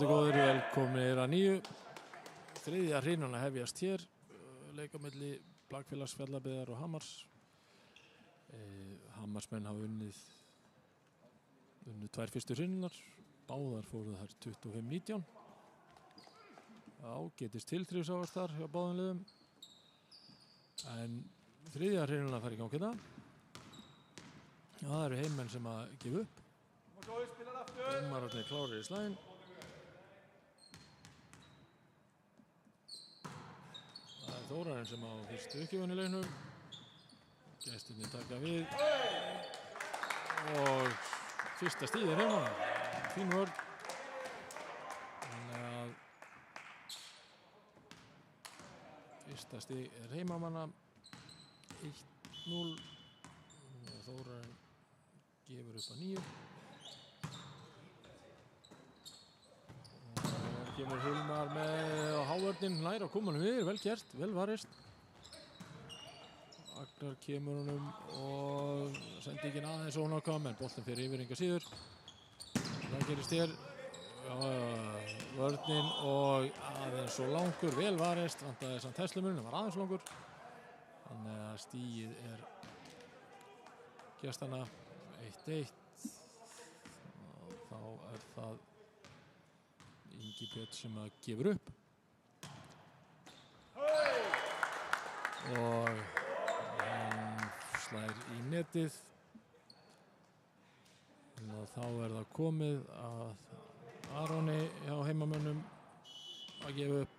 Góðir, velkomnir að nýju. Þriðja hreinan að hefjast hér. Leik á milli Blakfélags Fjallabyggðar og Hamars. Hamarsmenn hafa unnið tvær fyrstu hreinunar. Báðar fóru þar 25-19. Ágætis tilþrifsáast þar hjá báðum liðum. En þriðja hreinan að fara í gang hérna. Það eru heimmenn sem að gefa upp. Dómararnir klárir í slaginn. Þórarinn sem á fyrstu uppgjöfun í leiknum. Gestirnir taka við. Og fyrsta stigið heima. Fín vörn. Þannig að fyrsta stig heimamanna. 1-0. Þórarinn gefur upp að 9. Kemur Hilmar með hávörnin nær á komanum við, vel gert, vel varist. Agnar kemur honum og sendi ekki aðeins ónákvæm, en boltin fyrir yfir enga síður. Það gerist hér. Vörnin og aðeins svo langur, vel varist, vantaði samt Teslamurinn, var aðeins langur. Þannig að stigið gestanna 1-1. Og þá það Ingi Björn sem að gefur upp. Og hann slær í netið. Og þá það komið að Aroni hjá heimamönnum að gefa upp.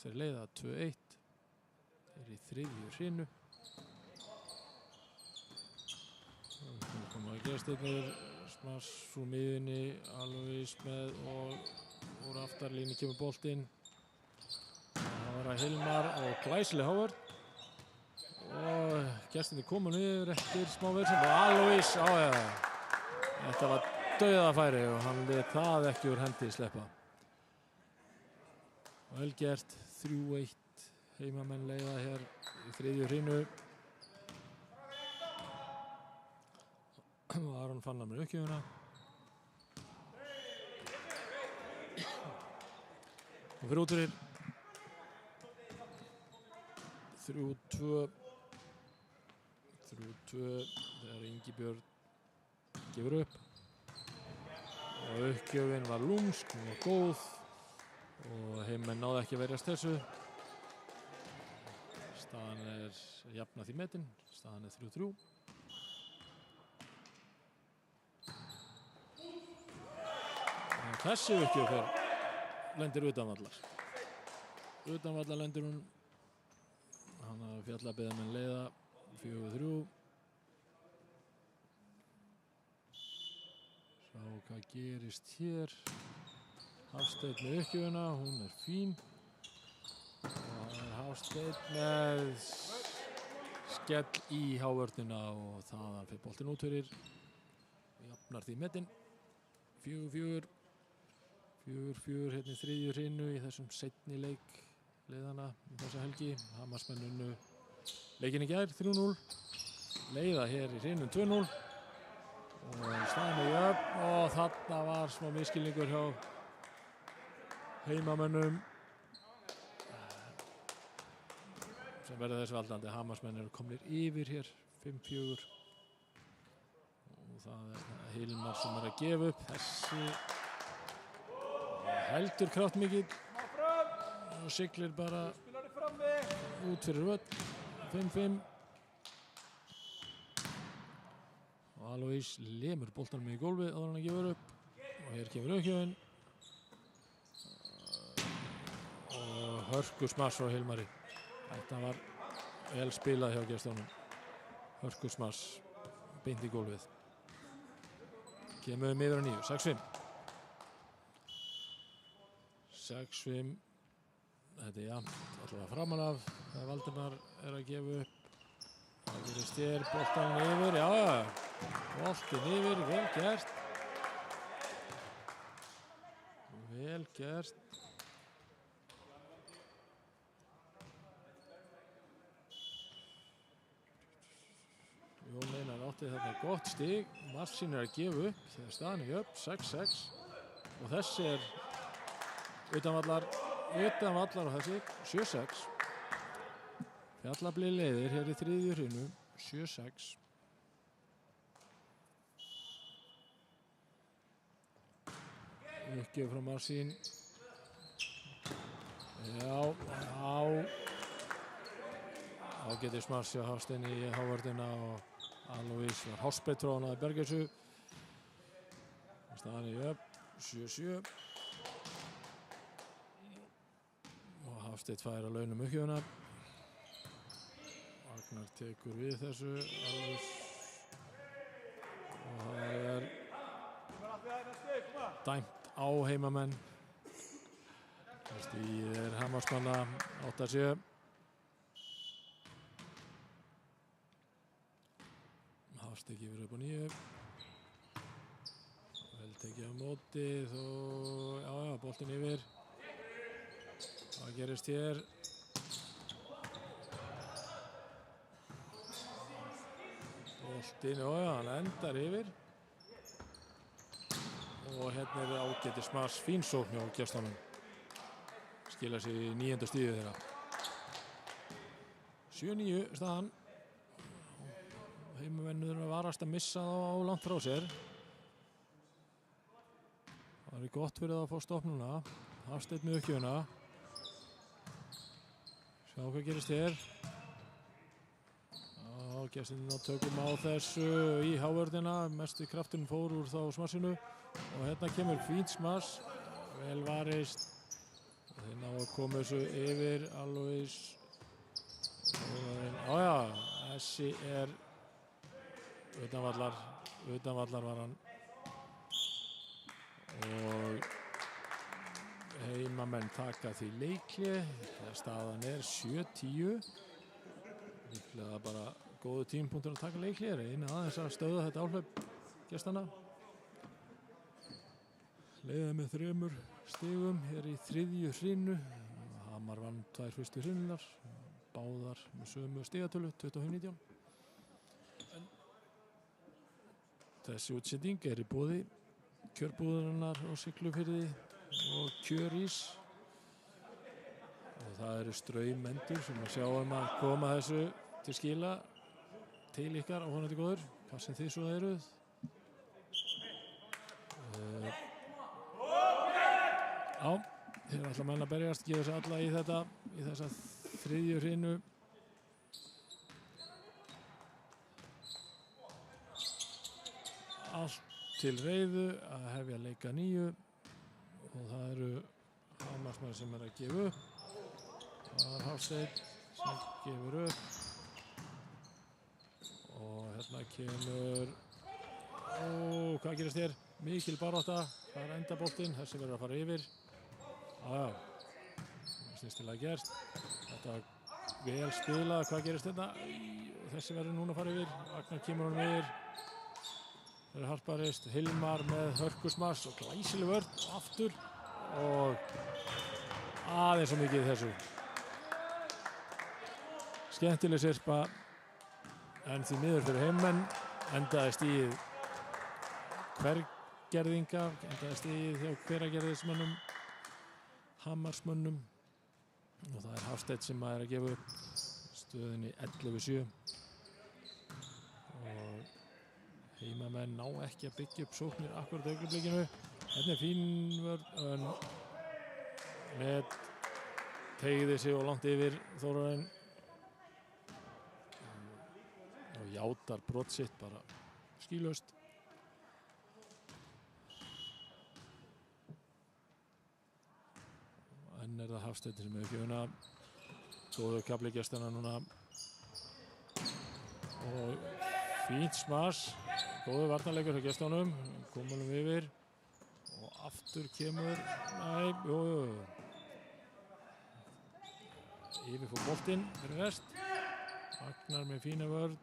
Þeir leiða 2-1. í þriðju hrinu. Nú koma gestirnir, Smass úr miðjunni, Alois með og úr aftarlínu kemur boltinn. Það var að Hilmar og glæsileg Hávörð. Og gestirnir koma niður eftir smá verðsend og Alois, þetta var dauðafæri og hann lét það ekki úr hendi sleppa. Vel gert, 3-1, heimamenn leiða hér í þriðju hrinu. Aron fann hann með uppgjöfuna. Og fyrir út fyrir 3-2 þegar Ingibjörn gefur upp. Og uppgjöfin var lúmsk, hún var góð og heimamenn náði ekki að verjast þessu. Staðan er jafnað því metin, staðan er 3-3. En þessi uppgjöf lendir utanvallar. Utanvallar lendir hún. Hann að Fjallabyggðarmenn leiða 4-3. Sjá hvað gerist hér. Hafsteinn með uppgjöfuna, hún er fín. Og það er Hafsteinn með skell í hávörnina og þaðan fyrir boltinn út fyrir. Jafnar því metin. 4-4 hérna í þriðju hrinu í þessum seinni leik leiðana þessa helgi. Hamarsmenn unnu leikinn í gær 3-0. Leiða hér í hrinum 2-0. Og staðan er jöfn og þarna var smá misskilningur hjá heimamönnum sem verða þess valdandi. Hamarsmenn eru komnir yfir hér 5-4 og það er Hilmar sem er að gefa upp. Þessi heldur kraftmikill og siglir bara út fyrir völl. 5-5 og Alois lemur boltanum í gólfið áður en hann gefur upp og hér kemur uppgjöfin og hörku smass frá Hilmari. Þetta var vel spilað hjá gestunum. Hörku smass beint í gólfið. Kemur yfir á 9, 6-5. 6-5. Þetta er jafnt allavega framan af þegar Valdimar er að gefa upp. Það gerist hér, boltan yfir, boltin yfir, vel gert. Vel gert. Jón Einar átti þarna gott stig. Marcin er að gefa upp þegar staðan er upp, 6-6. Og þessi er utanvallar og þessi 7-6. Fjallabyggð leiðir hér í þriðju hrinu 7-6. Uppgjöf frá Marcin. Þá getur Smass hjá Hafsteini í hávörðina og Alois var háspreitt frá hann að Bergeysu. Staðan er upp 7-7. Hafsteinn fær að launum uppgjöfuna. Agnar tekur við þessu alveg og það er dæmt á heimamenn. Stigið er Hamarsmanna 8-7. Hafsteinn gefur upp á 9. Vel tekið á mótið og boltinn yfir. Hvað gerist hér? Boltinn, hann endar yfir. Og hérna er ágætis Smass fín sókn hjá gestunum. Skila sér í 9. stigið þeirra. 7-9 staðan. Heimamennur varast að missa þá á langt frá sér. Það er gott fyrir það að fá stoppnuna. Hafsteinn með uppgjöfuna. Sjá hvað gerist hér. Gestirnir tökum á þessu í hávörðina. Mesti krafturinn fór úr þá Smassinu. Og hérna kemur fínt Smass. Vel varist. Þeir ná að koma þessu yfir. Alois. Ája, þessi er utanvallar var hann og heimamenn taka því leikli þegar staðan er 7-10 líklega bara góðu tímapunktur að taka leikli reyna aðeins að stöða þetta áhlaup gestanna leiða með 3 stigum hér í 3. hrinu Hamar vann 2 fyrstu hrinunar báðar með sömu stigatölu 25-19 þessi útsending er í boði kjörbúðurinnar á Siglufirði og Kjörís og það eru straumendur sem að sjá að koma þessu til skila til ykkar á vonandi góður hvað sem þið svo eruð Já, þeir ætla menn að berjast gefa sér alla í þessa 3. hrinu allt til reiðu að hefja leika 9 og það eru Hamarsmenn sem er að gefa upp það er Hafsteinn sem gefur upp og hérna kemur hvað gerist þér? Mikil barátta, það er endaboltinn þessi verður að fara yfir það snýstilega gert þetta vel spilað, hvað gerist þetta? Þessi verður núna að fara yfir Agnar kemur honum yfir það er harparist, Hilmar með hörkusmars og glæsileg vörn aftur og aðeins svo mikið þessu skemmtileg sirpa en því miður fyrir heimmenn endaði stíð hvergerðinga endaði stíð hjá hveragerðismönnum Hamarsmönnum og það er Hafsteinn sem er að gefa upp stöðinni 11-7 og heimamenn ná ekki að byggja upp sóknir akkurat á augnablikinu. Hérna er fín vörn Net teygði sig og langt yfir Þórarinn og játar brot sitt bara skýlaust. En er það Hafsteinn sem hefur gjöfuna góðu kafli gestina núna og fínt smas góðu varnarleikur hjá gestunum komum yfir og aftur kemur yfir fór boltinn fyrir rest Agnar með fína vörn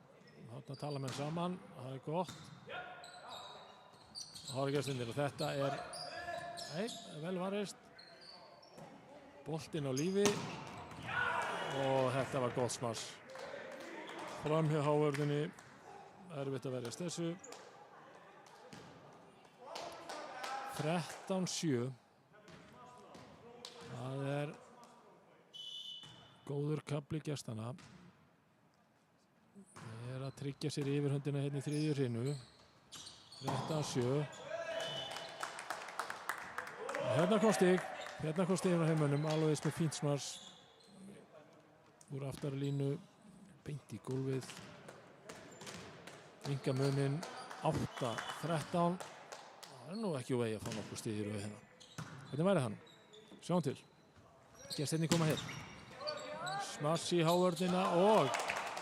þarna tala menn saman það er gott það er gestunir og þetta er vel varist boltinn á lífi og þetta var gott smas fram hjá hávörðinni erfitt að verjast þessu 13-7 það er góður kafli gestanna er að tryggja sér yfirhöndina hérna í þriðju hrinu 13-7 hérna kom stig á heimönnum alveg með fínt smars úr aftari línu beint í gólfið Inga munin 8-13 það er nú ekki úr vegi að fá nokkuð stig í röð hérna hvernig væri hann? Sjáum til gestinni koma hér smass í hávörnina og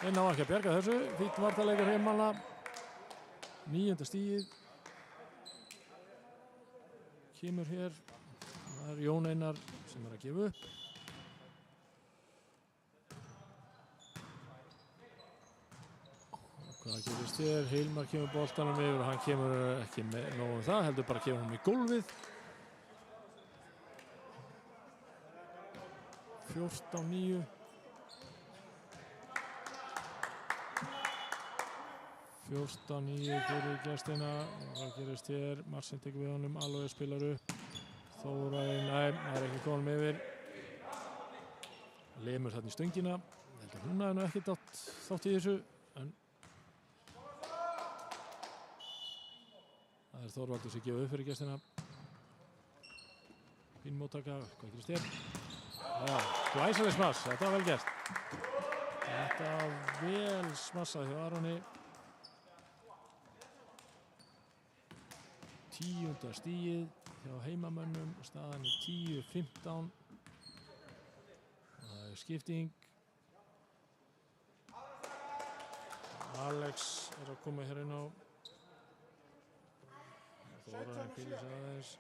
inn á ekki að bjarga þessu fínt varnarleikur heimanna 9. stigið kemur hér það er Jón Einar sem er að gefa upp hvað gerist hér? Hilmar kemur boltanum yfir og hann kemur ekki með nógu það heldur bara að kemur hann í gólfið 14-9 14-9 fyrir gestina hvað gerist hér? Marsin tekur við honum alveg spilar upp Þórarinn, það er ekki konum yfir lemur þarna í stöngina heldur hún hafi nú ekki þátt í þessu en það er Þorvaldur sem gefa upp fyrir gestina fín móttaka, hvað gerist hér? Glæsileg smass, þetta var vel gert þetta var vel smassað hjá Aroni 10. stigið hjá heimamönnum staðan er 10-15 það er skipting Alex að koma hér inn á. Þórarinn hvílir sig aðeins.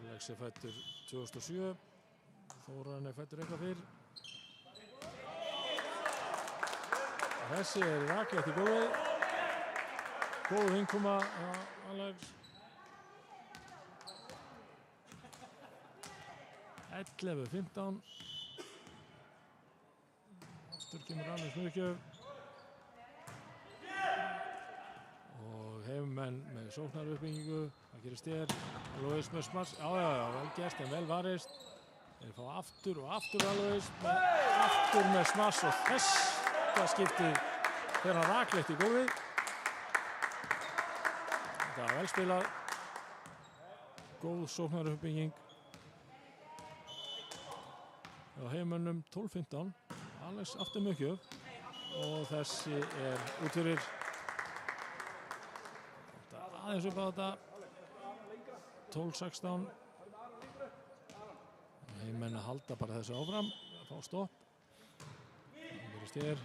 Alex fæddur 2007. Þórarinn fæddur eitthvað fyrr. Þessi raklegt í gólfið. Góð innkoma Alex. 11-15. Aftur kemur Alex Mörkjöf. Og heimamenn með sóknaruppbyggingu. Það gerist hér. Alois með smars. Já, vel gert en vel varist. Þeir fá aftur og aftur Alois. Aftur með smars og þetta skiptið þegar hann raklegt í gólfið. Þetta var vel spilað. Góð sóknaruppbygging. Og heimönnum 12-15. Alex aftur Mörkjöf. Og þessi út fyrir. Aðeins upp á þetta. 12-16. Heimmenn að halda bara þessu áfram. Að fá stopp. Það verðist hér.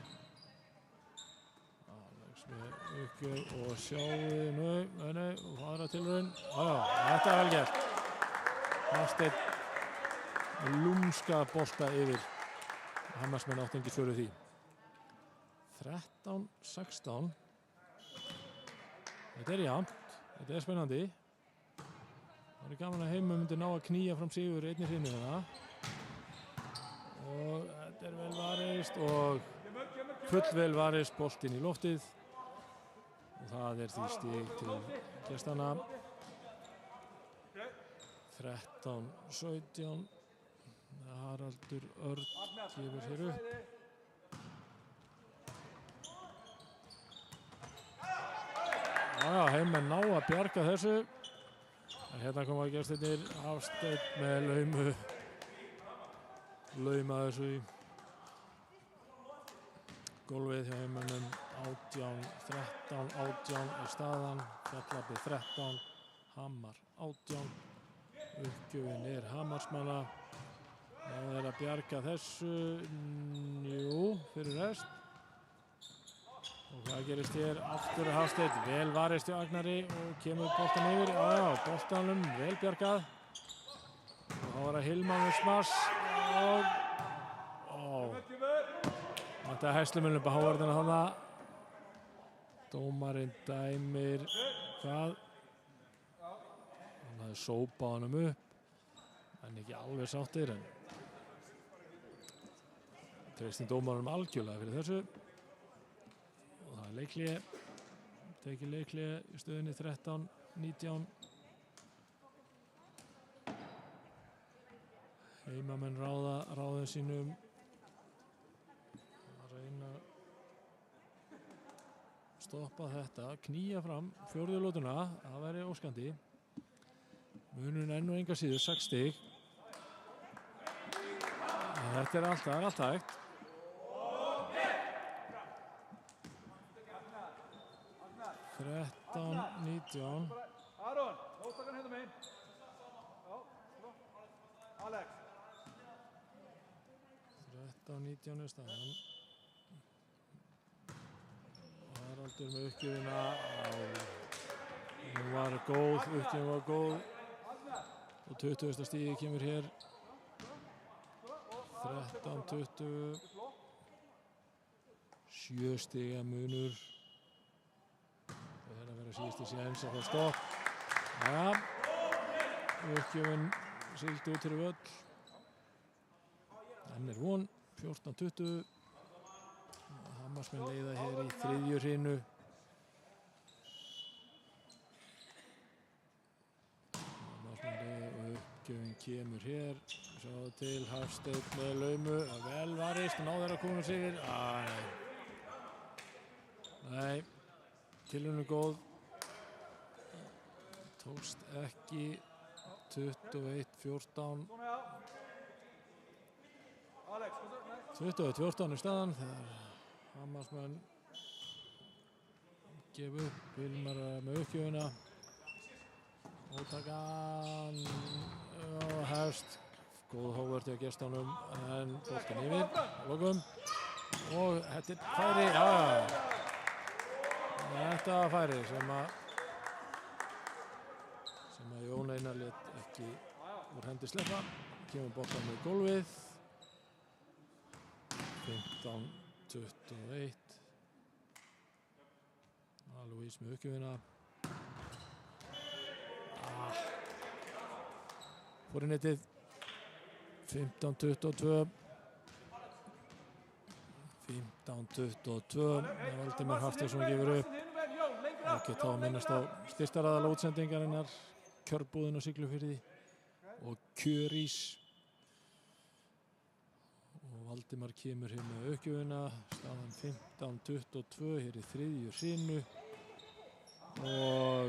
Alex með Mörkjöf og sjáu. Nei. Og aðra tilraun. Þetta er vel gert. Hafsteinn. Lúmska bolta yfir. Hammarsmenn átti engin svör við því. 13-16. Þetta er jafnt. Þetta er spennandi. Það er gaman að heimum myndi ná að knýja fram sigur einnig hreinu þarna. Og þetta er vel varist og fullvel varist boltinn í loftið. Og það er því stig til gestana. 13-17. Haraldur Örn gefur hér upp. Heimmenn ná að bjarga þessu. En hérna koma gestirnir. Hafsteinn með laumu. Lauma þessu í gólfið hjá heimennum. 18-13, 18 er staðan. Fjallabið 13, Hamar 18. Uppgjöfin er Hamarsmanna. Það er að bjarga þessu. Jú, fyrir rest. Og hvað gerist hér? Aftur Hafsteinn, vel varist hjá Agnari og kemur boltan yfir. Boltanum vel bjargað. Og þá var að Hilmar með smars og þetta er hæslumölum på hávarðina þannig. Dómarinn dæmir hvað? Hann hafði sópað honum upp en ekki alveg sáttir en treystin dómarinn algjörlega fyrir þessu. Og það er leikhlé, tekið leikhlé í stöðunni 13-19. Heimamenn ráðum sínum að reyna að stoppa þetta, knýja fram fjórðu lótuna, það væri óskandi. Munurinn enn og enga síður, 6 stig. Þetta er allt hægt. 13-19. Aron, móttakan hérna megin. Já, Alex. 13-19 er staðan. Haraldur með uppgjöfina. Hún var góð, uppgjöfin var góð. Og 20. stíði kemur hér. 13-20. 7 stiga munur. Það er að vera síðusti séns að fá stopp. Uppgjöfin sigldi út fyrir völl. Enn er von. 14-20. Hammarsmenn leiða hér í þriðju hrinu. Hammarsmenn leiða og uppgjöfin kemur hér. Sjáðu til Hafsteinn með laumu. Vel varist, náður að koma sig. Nei, tilraun góð. Tókst ekki. 21-14. 21-14 í staðan þegar Hammarsmenn gefa upp. Hilmar með uppgjöfina. Ótakan og hefst. Góð hóverti á gestanum en boltan yfir. Lokum. og þetta er færi, þetta var færi sem að Jón Einar lét ekki úr hendi sleppa, kemur boltan með gólfið, 15-21, Louise með uppgjöfina, fór í netið, 15-22, Valdimar Hafsteinsson gefur upp, ekki þá að minnast á styrktaraðal útsendingarinnar, Kjörbúðin á Siglufirði og Kjörís, og Valdimar kemur hér með uppgjöfina, staðan 15-22 hér í þriðju hrinu og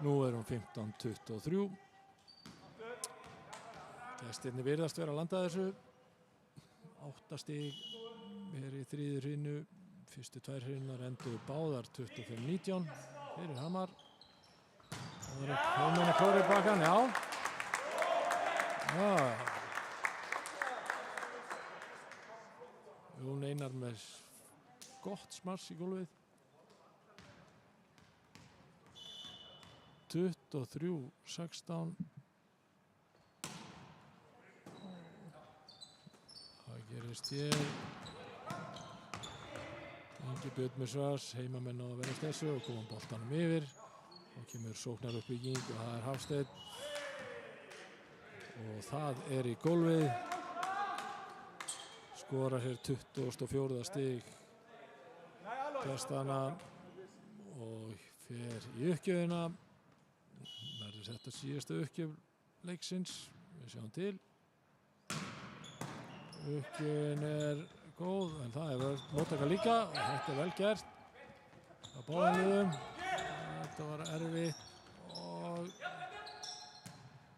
nú er hún 15-23. Gestirnir virðast vera að landa þessu, 8 stig er í þriðju hrinu, fyrstu 2 hrinunar endur báðar 25-19 fyrir Hamar. Það er komin að klóra í bakkan, já. Jón Einar með gott smars í gólfið. 23-16. Það gerist hér. Ingi Björn með svars, heimamenn á að vera þessu og koma boltanum yfir. Og kemur sóknaruppbygging og það er Hafsteinn. Og það er í gólfið. Skorar hér 24. stig gestanna og fer í uppgjöfina. Verður þetta síðasta uppgjöf leiksins, við sjáum til. Uppgjöfin er góð en það er móttaka líka og þetta er vel gert á báðum liðum. Þetta var erfitt og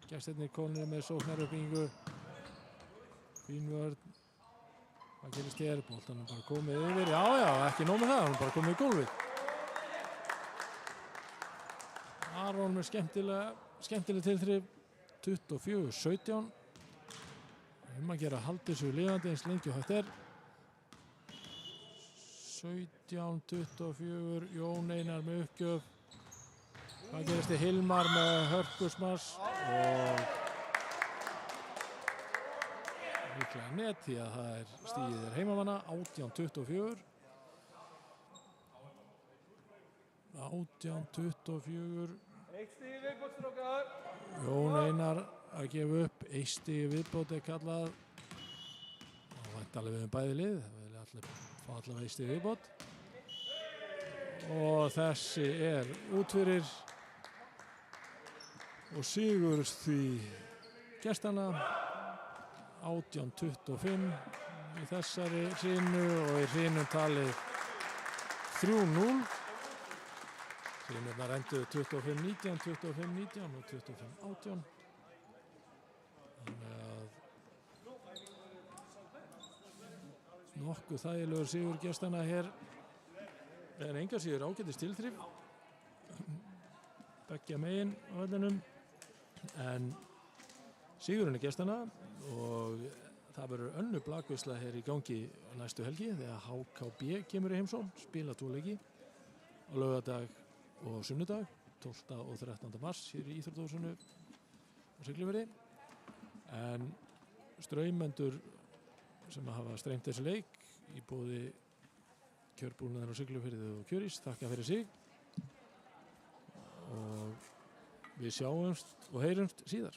gestirnir konur með sóknaruppbyggingu. Fínvörn. Hvað gerist hér? Boltanum bara komið yfir. Já, ekki nóg með það, hann bara komið í gólfið. Aron með skemmtileg tilþrif, 24-17. Að gera halda þessu lifandi eins lengi og hægt er. 17-24, Jón Einar með uppgjöf. Hvað gerist í Hilmar með hörkusmars og líklega net því að það er stigið heimamanna, 18-24. 18-24. Jón Einar að gefa upp, 1 stig viðbót er kallað og væntanlega við bæði lið, það vil allir fá allavega 1 stig viðbót og þessi er út fyrir og sigur því gestanna 18-25 í þessari hrinu og í hrinum talið 3-0. Hrinurnar enduðu 25-19, 25-19 og 25-18. Þannig að nokkuð þægilegur sigur gestanna hér. En engar síður ágætis tilþrif. Beggja megin á vellinum. En sigurinn er gestanna og það verður önnur blakveisla hér í gangi næstu helgi þegar HKB kemur í heimsókn, spila 2 leiki á laugardag og sunnudag, 12. og 13. mars hér í Íþróttahúsinu á Siglufirði. En straumendur sem hafa streymt þessi leik í boði Kjörbúðnar á Siglufirði og Kjörís þakka fyrir sig og við sjáumst og heyrumst síðar.